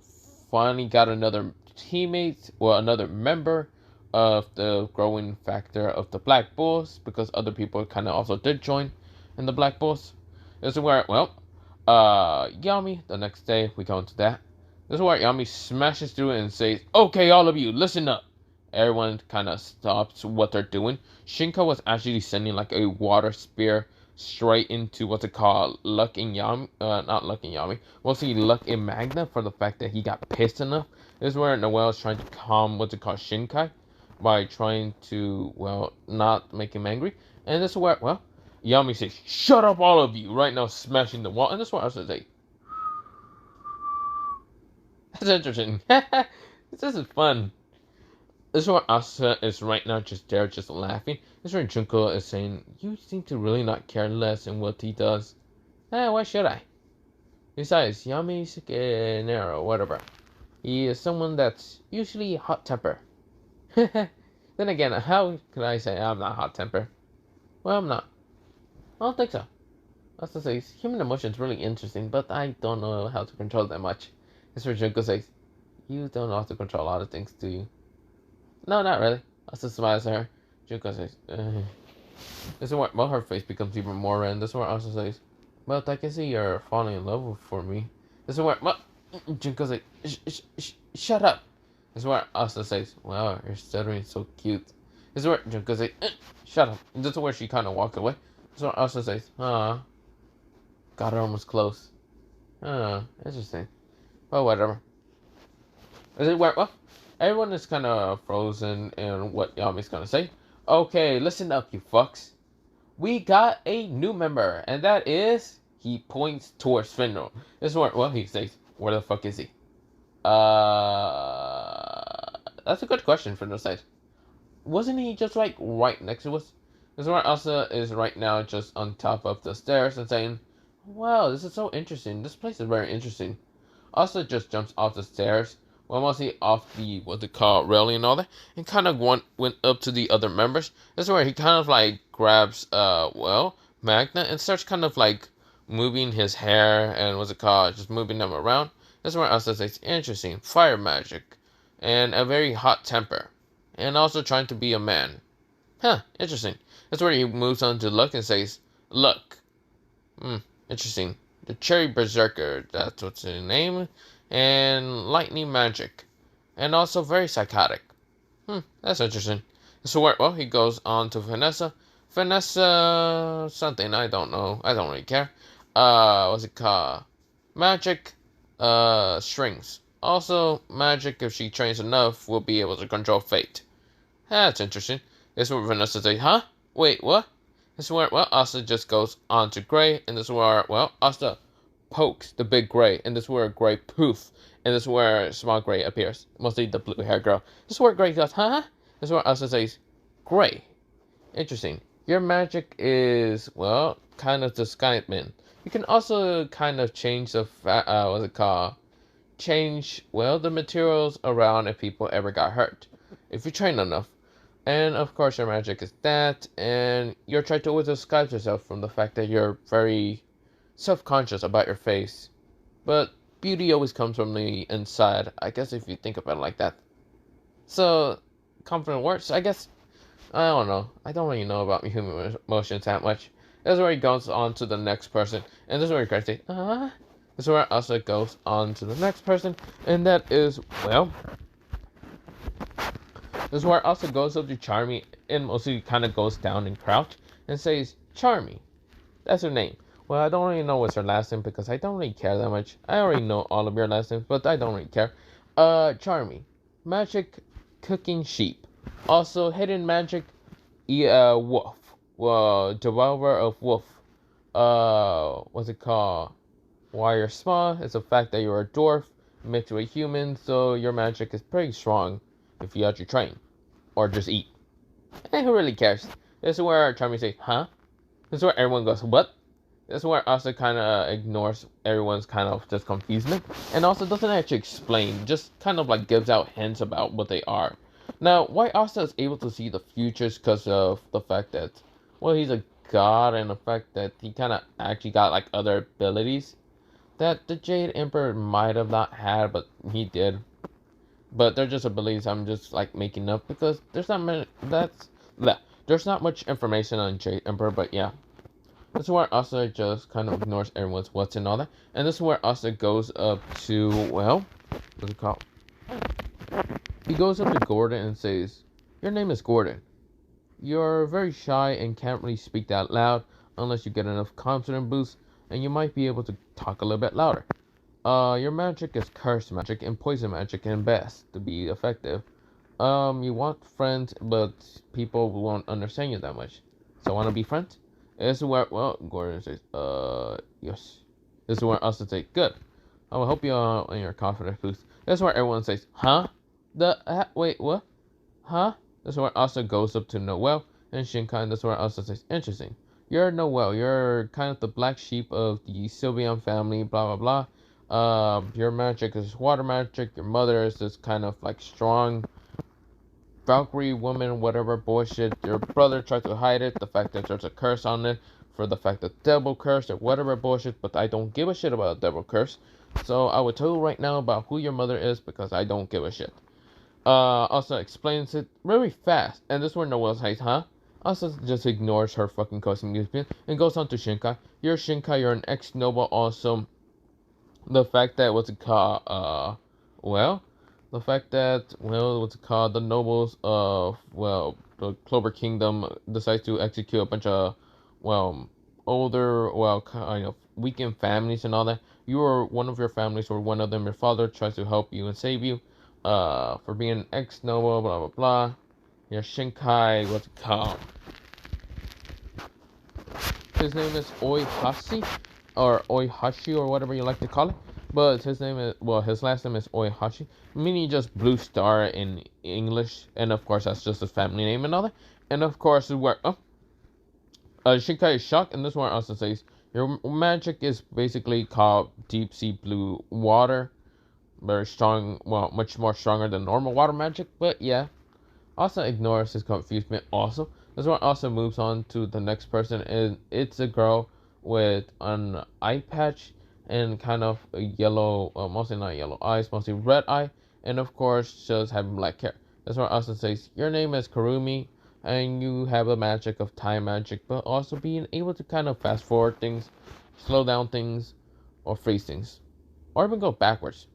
finally got another teammate, well, another member of the growing factor of the Black Bulls, because other people kind of also did join in the Black Bulls. This is where, well, Yami, the next day, we go into that. This is where Yami smashes through it and says, "Okay, all of you, listen up." Everyone kind of stops what they're doing. Shinka was actually sending like a water spear straight into what's it called, Luck in Yami, not Luck in Yami, mostly Luck in Magna for the fact that he got pissed enough. This is where Noelle is trying to calm what's it called, Shinkai, by trying to, well, not make him angry. And this is where, well, Yami says, "Shut up, all of you!" Right now, smashing the wall. And this is what I was say. That's interesting. This is fun. This is where Asta is right now just there, just laughing. This is where Junko is saying, "You seem to really not care less in what he does." Why should I? Besides, Yami's narrow, whatever. He is someone that's usually hot temper. Then again, how could I say I'm not hot temper? Well, I'm not. I don't think so. Asta says, "Human emotions really interesting, but I don't know how to control them much." This is where Junko says, "You don't know how to control a lot of things, do you?" "No, not really." Asta smiles at her. Junko says, This is where, well, her face becomes even more red. This is where Asta says, "Well, I can see you're falling in love for me." This is where, well, Junko says, "Shut up." This is where Asta says, "Wow, you're stuttering so cute." This is where Junko says, "Shut up." And this is where she kind of walks away. This is where Asta says, got her almost close. Interesting. Well, whatever. Is it where, well, everyone is kind of frozen in what Yami's gonna say. "Okay, listen up, you fucks. We got a new member, and that is," he points towards Finro. This is where, well, he says, "Where the fuck is he?" That's a good question, Finro says. "Wasn't he just like right next to us?" This is where Elsa is right now just on top of the stairs and saying, "Wow, this is so interesting. This place is very interesting." Elsa just jumps off the stairs, well, mostly off the, what's it called, railing and all that, and kind of went up to the other members. This is where he kind of like grabs, well, Magna and starts kind of like moving his hair and what's it called, just moving them around. This is where Elsa says, "Interesting, fire magic, and a very hot temper, and also trying to be a man. Huh, interesting." That's where he moves on to Luck and says, "Luck. Interesting. The Cherry Berserker, that's what's his name. And lightning magic. And also very psychotic. That's interesting." So where, well, he goes on to Vanessa. Vanessa something, I don't know. I don't really care. What's it called? Magic, strings. Also, magic, if she trains enough, will be able to control fate. That's interesting. This is where Vanessa says, "Huh? Wait, what?" This is where, well, Asta just goes on to Gray, and this is where, well, Asta pokes the big Gray, and this is where Gray poof, and this is where small Gray appears, mostly the blue hair girl. This is where Gray goes, "Huh?" This is where Asta says, "Gray, interesting. Your magic is, well, kind of the Skyman. You can also kind of change the, what's it called? Change, well, the materials around if people ever got hurt, if you train enough. And of course, your magic is that, and you're trying to always disguise yourself from the fact that you're very self-conscious about your face. But beauty always comes from the inside, I guess, if you think about it like that. So, confident words, I guess. I don't know. I don't really know about human emotions that much. This is where he goes on to the next person, and this is where he cries, This is where Asa goes on to the next person, and that is, well, this is where Asa goes up to Charmy and mostly kind of goes down and crouch and says, "Charmy." That's her name. Well, I don't really know what's her last name because I don't really care that much. I already know all of your last names, but I don't really care. Charmy. Magic cooking sheep. Also, hidden magic, wolf. Well, devourer of wolf. What's it called? Why you're small, it's the fact that you're a dwarf mixed with a human, so your magic is pretty strong if you actually train. Or just eat. Who really cares? This is where Charmy says, "Huh?" This is where everyone goes, "What?" This is where Asa kind of ignores everyone's kind of just confusement. And also doesn't actually explain, just kind of like gives out hints about what they are. Now, why Asa is able to see the futures because of the fact that, well, he's a god, and the fact that he kind of actually got like other abilities that the Jade Emperor might have not had, but he did. But they're just abilities I'm just like making up because there's not many, there's not much information on Jade Emperor, but yeah. This is where Asta just kind of ignores everyone's what's and all that. And this is where Asta goes up to, well, what's it called? He goes up to Gordon and says, "Your name is Gordon. You're very shy and can't really speak that loud unless you get enough confidence boost, and you might be able to talk a little bit louder. Your magic is curse magic and poison magic and best to be effective. You want friends, but people won't understand you that much. So wanna be friends?" This is where, well, Gordon says, yes. This is where Asta says, "Good. I will help you out in your confidence boost." This is where everyone says, "Huh? Wait, what? Huh?" This is where Asta goes up to Noel and Shinkai, and this is where Asta says, "Interesting. You're Noel. You're kind of the black sheep of the Sylveon family, blah, blah, blah. Your magic is water magic. Your mother is this kind of like strong Valkyrie woman, whatever bullshit. Your brother tried to hide it, the fact that there's a curse on it, for the fact that devil curse or whatever bullshit, but I don't give a shit about a devil curse. So I will tell you right now about who your mother is because I don't give a shit." Also explains it very fast, and this is where Noel says, "Huh?" Also just ignores her fucking custom movement and goes on to Shinkai. "You're Shinkai, you're an ex-noble also. The fact that, what's it called, well, the fact that, well, what's it called, the nobles of, well, the Clover Kingdom decides to execute a bunch of, well, older, well, kind of weakened families and all that. You are one of your families, or one of them, your father tries to help you and save you, for being an ex-noble, blah, blah, blah. Your Shinkai, what's it called? His name is Oihashi, or Oihashi, or whatever you like to call it. But his name is, well, his last name is Oihashi, meaning just blue star in English. And of course, that's just his family name and all that. And of course, where, Shinkai is shocked, and this one also says, "Your magic is basically called deep sea blue water. Very strong, well, much more stronger than normal water magic, but yeah." Also ignores his confusion. Also, this one also moves on to the next person, and it's a girl with an eye patch and kind of a yellow, mostly not yellow eyes, mostly red eye, and of course, just having black hair. This one also says, "Your name is Karumi, and you have a magic of time magic, but also being able to kind of fast forward things, slow down things, or freeze things, or even go backwards.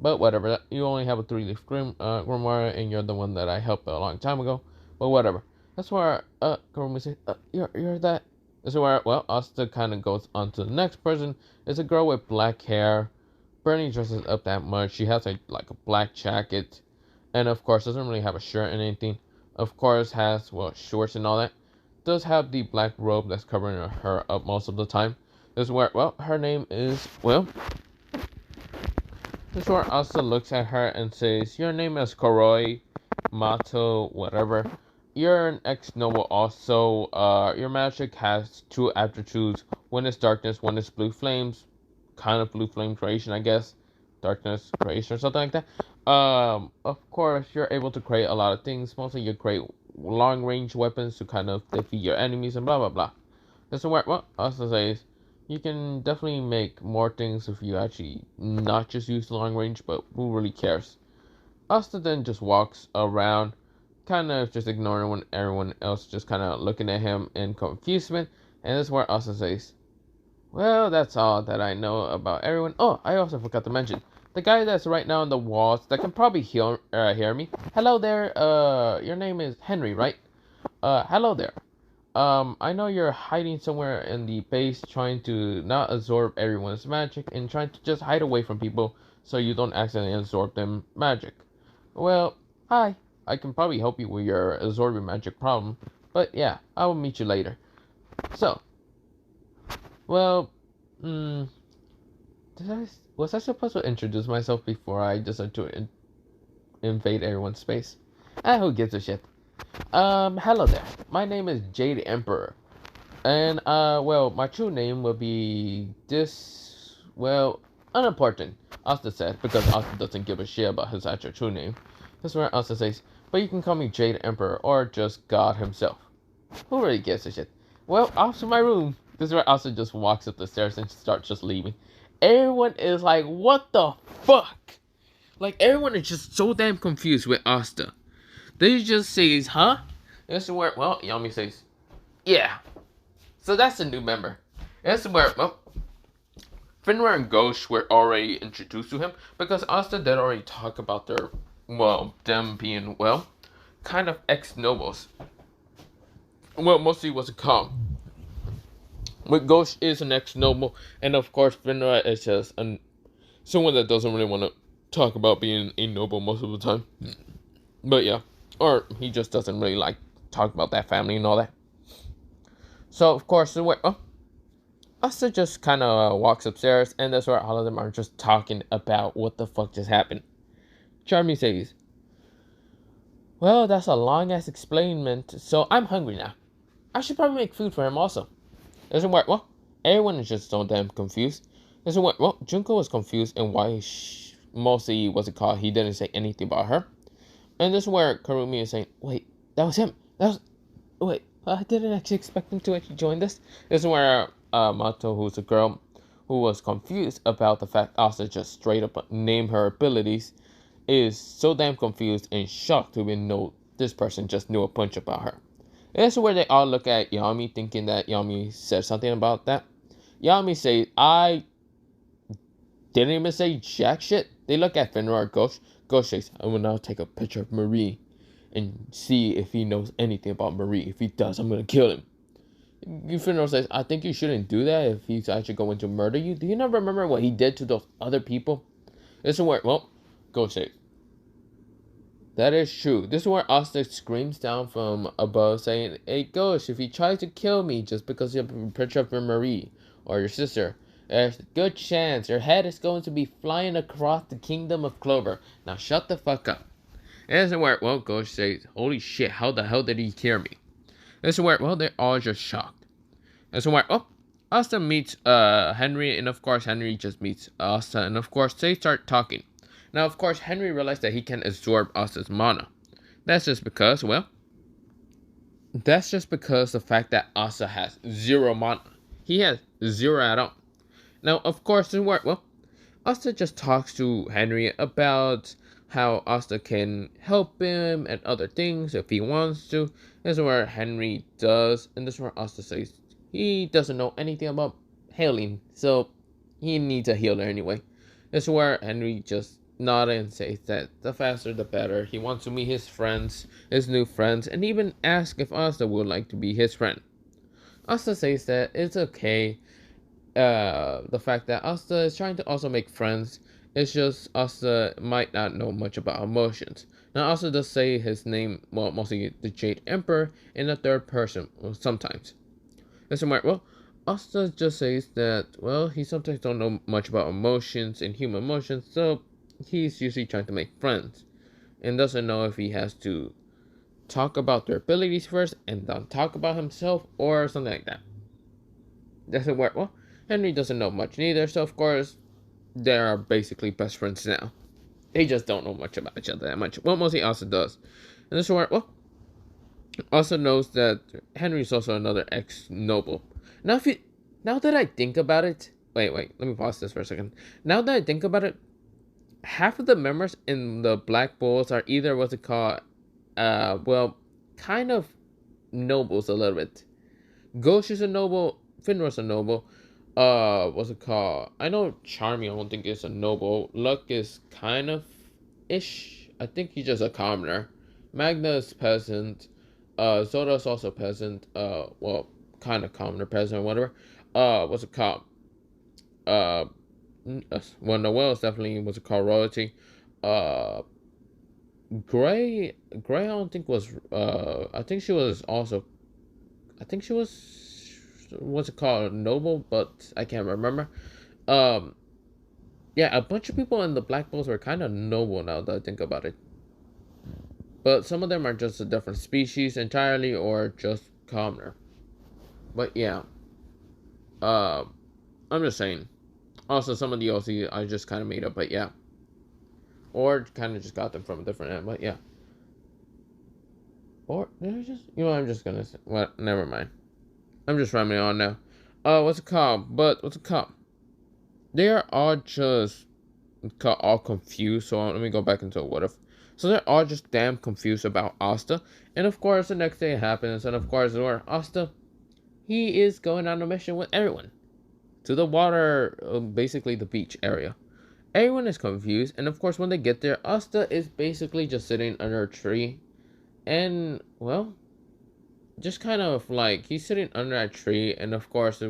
But whatever, you only have a 3-leaf grimoire, and you're the one that I helped a long time ago. But whatever." That's where, Kurumi says, you're that. That's where, well, Asta kind of goes on to the next person. It's a girl with black hair. Barely dresses up that much. She has, like a black jacket. And, of course, doesn't really have a shirt and anything. Of course, has, well, shorts and all that. Does have the black robe that's covering her up most of the time. This is where, well, her name is, well, this one also looks at her and says, "Your name is Koroi Mato, whatever. You're an ex-noble also. Your magic has 2 aptitudes. One is darkness, one is blue flames. Kind of blue flame creation, I guess. Darkness creation or something like that. Of course, you're able to create a lot of things. Mostly you create long-range weapons to kind of defeat your enemies and blah, blah, blah." This is where, well, also says, "You can definitely make more things if you actually not just use long range, but who really cares?" Asta then just walks around, kind of just ignoring when everyone else just kind of looking at him in confusement. And this is where Asta says, "Well, that's all that I know about everyone. Oh, I also forgot to mention, the guy that's right now on the walls that can probably hear me. Hello there, your name is Henry, right? Hello there. I know you're hiding somewhere in the base trying to not absorb everyone's magic and trying to just hide away from people so you don't accidentally absorb them magic. Well, hi. I can probably help you with your absorbing magic problem, but yeah, I will meet you later. So, well, was I supposed to introduce myself before I decided to invade everyone's space? Who gives a shit? Hello there. My name is Jade Emperor. And, well, my true name will be unimportant, Asta said, because Asta doesn't give a shit about his actual true name. This is where Asta says, "But you can call me Jade Emperor, or just God himself." Who really gives a shit? Well, off to my room. This is where Asta just walks up the stairs and starts just leaving. Everyone is like, what the fuck? Like, everyone is just so damn confused with Asta. They just says, "Huh?" This is where, well, Yami says, "Yeah, So that's a new member. That's where, well, Finra and Ghost were already introduced to him because Asta did already talk about their, well, them being, well, kind of ex-nobles. Well, mostly was a calm. But Ghost is an ex-noble, and of course Finra is just someone that doesn't really want to talk about being a noble most of the time. But yeah, or he just doesn't really like talk about that family and all that. So of course, Asta just kind of walks upstairs, and that's where all of them are just talking about what the fuck just happened. Charmy says, "Well, that's a long ass explainment, so I'm hungry now. I should probably make food for him also." Doesn't work. Well, everyone is just so damn confused. Doesn't work. Well, Junko was confused and why mostly what's it called? He didn't say anything about her. And this is where Karumi is saying, "Wait, that was him. Wait, I didn't actually expect him to actually join this." This is where Mato, who's a girl who was confused about the fact Asa just straight up named her abilities, is so damn confused and shocked to even know this person just knew a bunch about her. And this is where they all look at Yami, thinking that Yami said something about that. Yami says, "I didn't even say jack shit." They look at Finra Ghost. Ghost says, "I will now take a picture of Marie and see if he knows anything about Marie. If he does, I'm gonna kill him." Finra says, "I think you shouldn't do that if he's actually going to murder you. Do you not remember what he did to those other people?" This is where, well, Ghost says, "That is true." This is where Asta screams down from above saying, "Hey Ghost, if he tries to kill me just because you have a picture of your Marie or your sister, there's a good chance your head is going to be flying across the kingdom of Clover. Now shut the fuck up." And this is where, well, Ghost says, "Holy shit, how the hell did he hear me?" This is where, well, they're all just shocked. This is where, oh, Asta meets Henry, and of course Henry just meets Asta, and of course they start talking. Now, of course, Henry realized that he can absorb Asta's mana. That's just because the fact that Asta has zero mana. He has zero at all. Now, of course, this is where, well, Asta just talks to Henry about how Asta can help him and other things if he wants to. This is where Henry does, and this is where Asta says he doesn't know anything about healing, so he needs a healer anyway. This is where Henry just nods and says that the faster the better. He wants to meet his friends, his new friends, and even ask if Asta would like to be his friend. Asta says that it's okay. The fact that Asta is trying to also make friends, it's just Asta might not know much about emotions. Now, Asta does say his name, well, mostly the Jade Emperor, in the third person, well, sometimes. That's where, well, Asta just says that, well, he sometimes don't know much about emotions and human emotions, so he's usually trying to make friends, and doesn't know if he has to talk about their abilities first and then talk about himself or something like that. That's where, well, Henry doesn't know much neither, so of course they are basically best friends now. They just don't know much about each other that much. Well, mostly Asta does. And this is where, well, Asta knows that Henry is also another ex-noble. Now that I think about it, wait, let me pause this for a second. Now that I think about it, half of the members in the Black Bulls are either what's it called, well, kind of nobles a little bit. Ghost is a noble, Finra's a noble. What's it called? I know Charmy, I don't think is a noble. Luck is kind of ish. I think he's just a commoner. Magna is peasant. Zoda's also peasant. Well, kind of commoner, peasant, or whatever. What's it called? Well, Noelle is definitely what's it called, royalty. Gray, I don't think was. I think she was also. I think she was. What's it called, noble, but I can't remember. Yeah, a bunch of people in the Black Bulls were kind of noble now that I think about it. But some of them are just a different species entirely, or just commoner. But yeah, I'm just saying. Also, some of the OC I just kind of made up, but yeah. Or kind of just got them from a different end, but yeah. Or did I just? I'm just gonna say. What? Never mind. I'm just rambling on now. What's it called? They are all just all confused. So let me go back into what if. So they're all just damn confused about Asta. And of course, the next day happens. And of course, where Asta, he is going on a mission with everyone to the water, basically the beach area. Everyone is confused, and of course, when they get there, Asta is basically just sitting under a tree, and well, just kind of like he's sitting under a tree, and of course,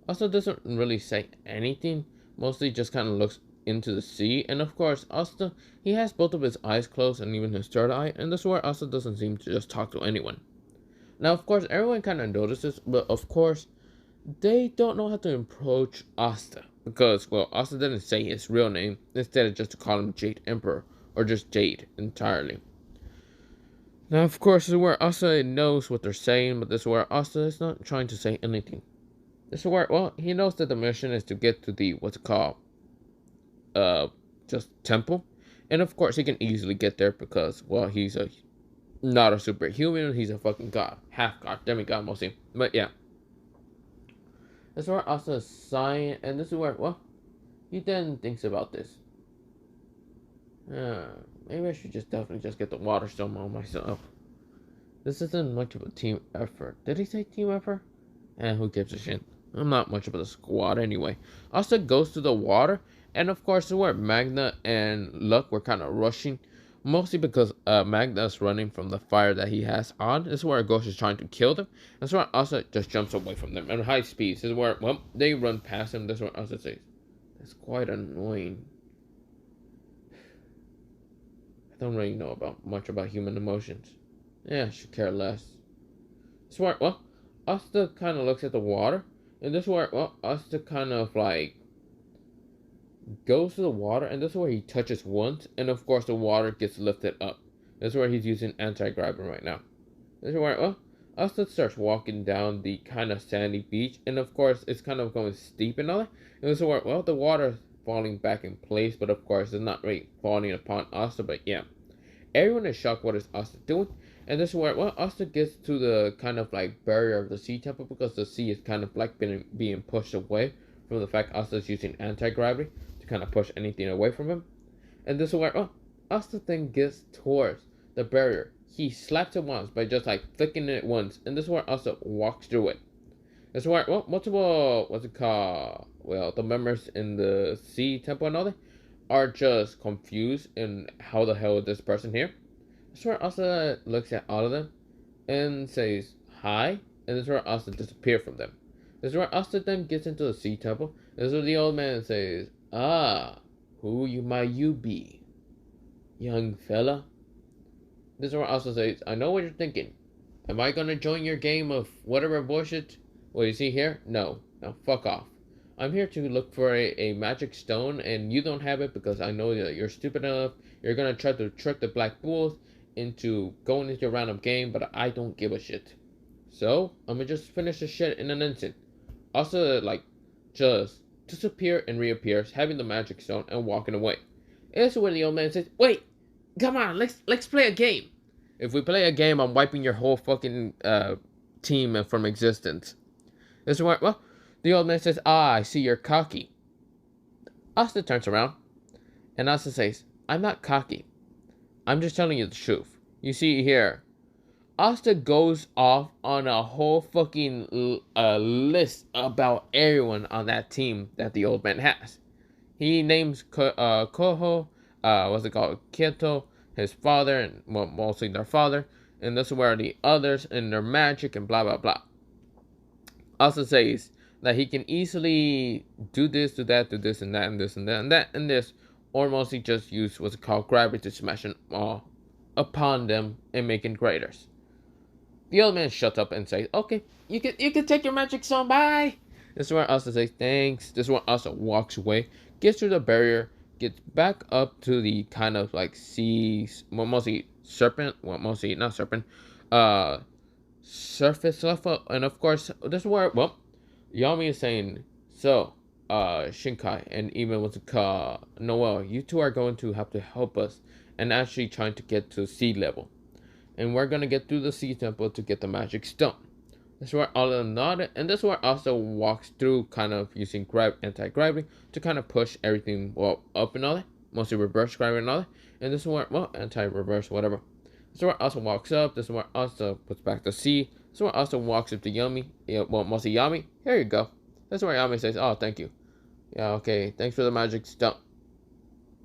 Asta doesn't really say anything, mostly just kind of looks into the sea, and of course, Asta he has both of his eyes closed and even his third eye, and this is where Asta doesn't seem to just talk to anyone. Now, of course, everyone kind of notices, but of course, they don't know how to approach Asta because, well, Asta didn't say his real name. Instead, of just to call him Jade Emperor or just Jade entirely. Now, of course, this is where Asta knows what they're saying, but this is where Asta is not trying to say anything. This is where, well, he knows that the mission is to get to the what's it called, just temple, and of course, he can easily get there because, well, he's not a superhuman. He's a fucking god, half god, demigod mostly. But yeah. This is where Asta is sighing, and this is where, well, he then thinks about this. Maybe I should definitely just get the water stone on myself. This isn't much of a team effort. Did he say team effort? Who gives a shit? I'm not much of a squad anyway. Asta goes to the water, and of course, this is where Magna and Luck were kind of rushing. Mostly because Magna's running from the fire that he has on. This is where Ghost is trying to kill them. This is where Asta just jumps away from them at high speed. This is where, well, they run past him. This is where Asta says, that's quite annoying. I don't really know much about human emotions. Yeah, I should care less. This is where, well, Asta kind of looks at the water. And this is where, well, Asta kind of like goes to the water, and this is where he touches once, and of course the water gets lifted up. This is where he's using anti-gravity right now. This is where, well, Asta starts walking down the kind of sandy beach, and of course it's kind of going steep and all that. And this is where, well, the water is falling back in place, but of course it's not really falling upon Asta, but yeah. Everyone is shocked what is Asta doing, and this is where, well, Asta gets to the kind of like barrier of the sea temple because the sea is kind of like being pushed away from the fact Asta is using anti-gravity to kind of push anything away from him. And this is where, oh, Asta then gets towards the barrier. He slaps it once by just like flicking it once, and this is where Asta walks through it. This is where, well, multiple, what's it called? Well, the members in the sea temple and all that are just confused in how the hell is this person here. This is where Asta looks at all of them and says hi, and this is where Asta disappears from them. This is where Asta then gets into the sea temple. This is where the old man says, who might you be, young fella? This is where Asta says, I know what you're thinking. Am I gonna join your game of whatever bullshit? Well, you see here? No. Now fuck off. I'm here to look for a magic stone, and you don't have it because I know that you're stupid enough. You're gonna try to trick the Black Bulls into going into a random game, but I don't give a shit. So, I'm gonna just finish this shit in an instant. Asta, like, just disappear and reappears, having the magic stone and walking away. And this is where the old man says, wait, come on, let's play a game. If we play a game, I'm wiping your whole fucking team from existence. This is where, well, the old man says, I see you're cocky. Asta turns around, and Asta says, I'm not cocky. I'm just telling you the truth. You see here, Asta goes off on a whole fucking list about everyone on that team that the old man has. He names Koho, what's it called, Kyoto, his father, and well, mostly their father, and this is where the others and their magic and blah blah blah. Asta says that he can easily do this, do that, do this and that, and this and that, and that and this, or mostly just use what's called gravity to smash them all upon them and making graders. The old man shuts up and says, okay, you can take your magic stone, bye. This is where Asta says thanks. This is where Asta walks away, gets through the barrier, gets back up to the kind of like sea, well, mostly serpent, well, mostly not serpent, surface level, and of course, this is where, well, Yami is saying, so, Shinkai, and even what's it called, Noel, you two are going to have to help us, and actually trying to get to sea level. And we're gonna get through the sea temple to get the magic stone. This is where all of them nodded, and this is where Asta walks through, kind of using anti-gravity to kind of push everything, well, up and all that, mostly reverse gravity and all that. And this is where, well, anti-reverse, whatever. This is where Asta walks up. This is where Asta puts back the C. This is where Asta walks up to Yami. Yeah, well, mostly Yami. Here you go. This is where Yami says, "Oh, thank you. Yeah, okay. Thanks for the magic stuff."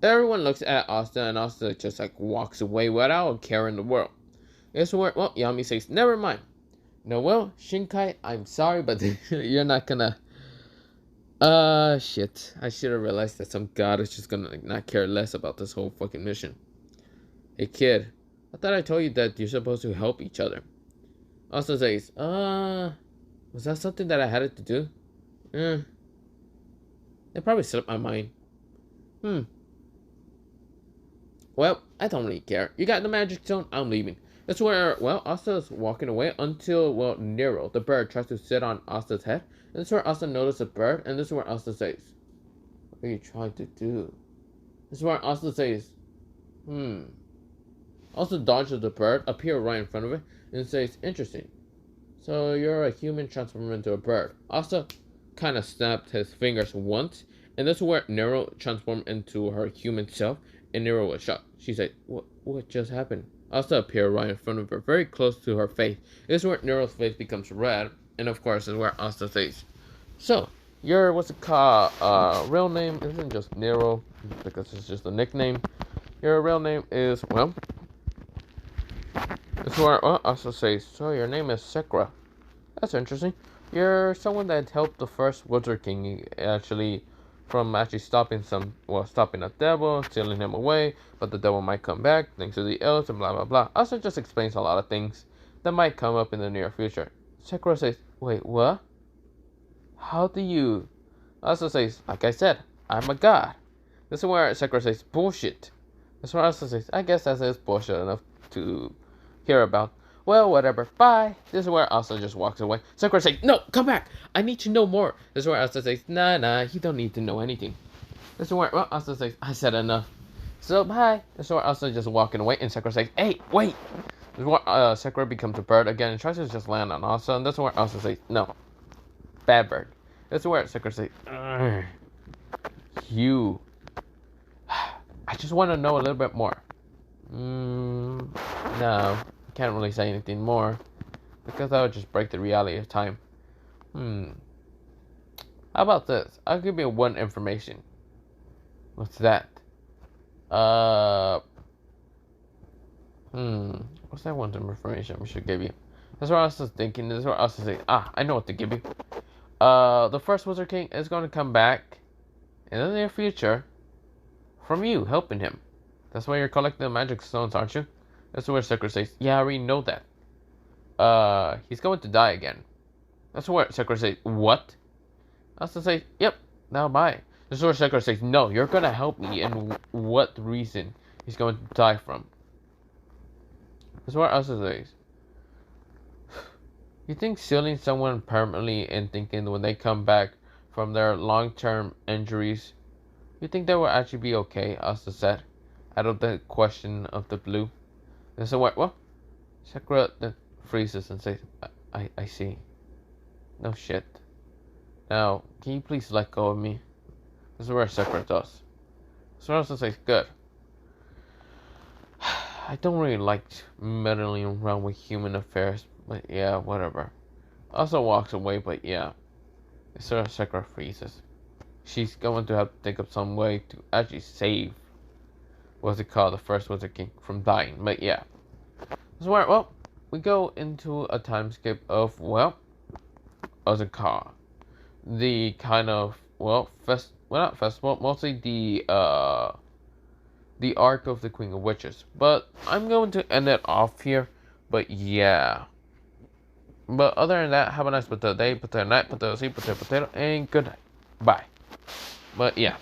Everyone looks at Asta, and Asta just like walks away without a care in the world. This is where, well, Yami says, "Never mind. No, well, Shinkai, I'm sorry, but you're not gonna." Shit. I should have realized that some god is just gonna like, not care less about this whole fucking mission. Hey, kid. I thought I told you that you're supposed to help each other. Asta says, was that something that I had to do? It probably slipped my mind. Well, I don't really care. You got the magic stone, I'm leaving. That's where, well, Asta's walking away until, well, Nero, the bird, tries to sit on Asta's head. And this is where Asta notices the bird, and this is where Asta says, "What are you trying to do?" This is where Asta says, Asta dodges the bird, appears right in front of it, and says, "Interesting. So you're a human transformed into a bird." Asta kind of snapped his fingers once, and this is where Nero transformed into her human self, and Nero was shocked. She said, What just happened?" Asta appeared right in front of her, very close to her face. This is where Nero's face becomes red, and of course, is where Asta says, "So, your, what's it called, real name isn't just Nero, because it's just a nickname. Your real name is, well," this is where, well, Asta says, "So, your name is Sakura. That's interesting. You're someone that helped the first Wizard King, actually, from actually stopping a devil, stealing him away, but the devil might come back, thanks to the elves, and blah, blah, blah." Asta just explains a lot of things that might come up in the near future. Sakura says, "Wait, what? How do you..." Asta says, "Like I said, I'm a god." This is where Sakura says, "Bullshit." This is where Asta says, "I guess that is bullshit enough to hear about. Well, whatever. Bye." This is where Asta just walks away. Sakura says, "No, come back. I need to know more." This is where Asta says, Nah, you don't need to know anything." This is where, well, Asta says, "I said enough. So, bye." This is where Asta just walking away, and Sakura says, "Hey, wait." This is where Sakura becomes a bird again and tries to just land on Asta, and this is where Asta says, "No. Bad bird." This is where Sakura says, "You. I just want to know a little bit more." No. Can't really say anything more, because that would just break the reality of time. How about this? I'll give you one information. What's that? What's that one information we should give you? That's what I was thinking. This is what I was saying. I know what to give you. The first Wizard King is going to come back in the near future from you helping him. That's why you're collecting the magic stones, aren't you? That's where Sakura says, "Yeah, I already know that. He's going to die again." That's where Sakura says, "What?" Asta says, "Yep, now bye." That's where Sakura says, "No, you're gonna help me, and what reason he's going to die from?" That's where Asta says, "You think sealing someone permanently and thinking when they come back from their long-term injuries, you think they will actually be okay?" Asta said, out of the question of the blue. And so what? Well, Sakura then freezes and says, I see. No shit. Now, can you please let go of me?" This is where Sakura does. So also says, "Good. I don't really like meddling around with human affairs, but yeah, whatever." Also walks away, but yeah. So Sakura freezes. She's going to have to think of some way to actually save, what's it called, the first Wizard King from dying. But yeah. So well, we go into a time skip of, well, what's it called? The kind of, well, not festival, mostly the arc of the Queen of Witches. But I'm going to end it off here. But yeah. But other than that, have a nice potato day, potato night, potato seed, potato, and good night. Bye. But yeah.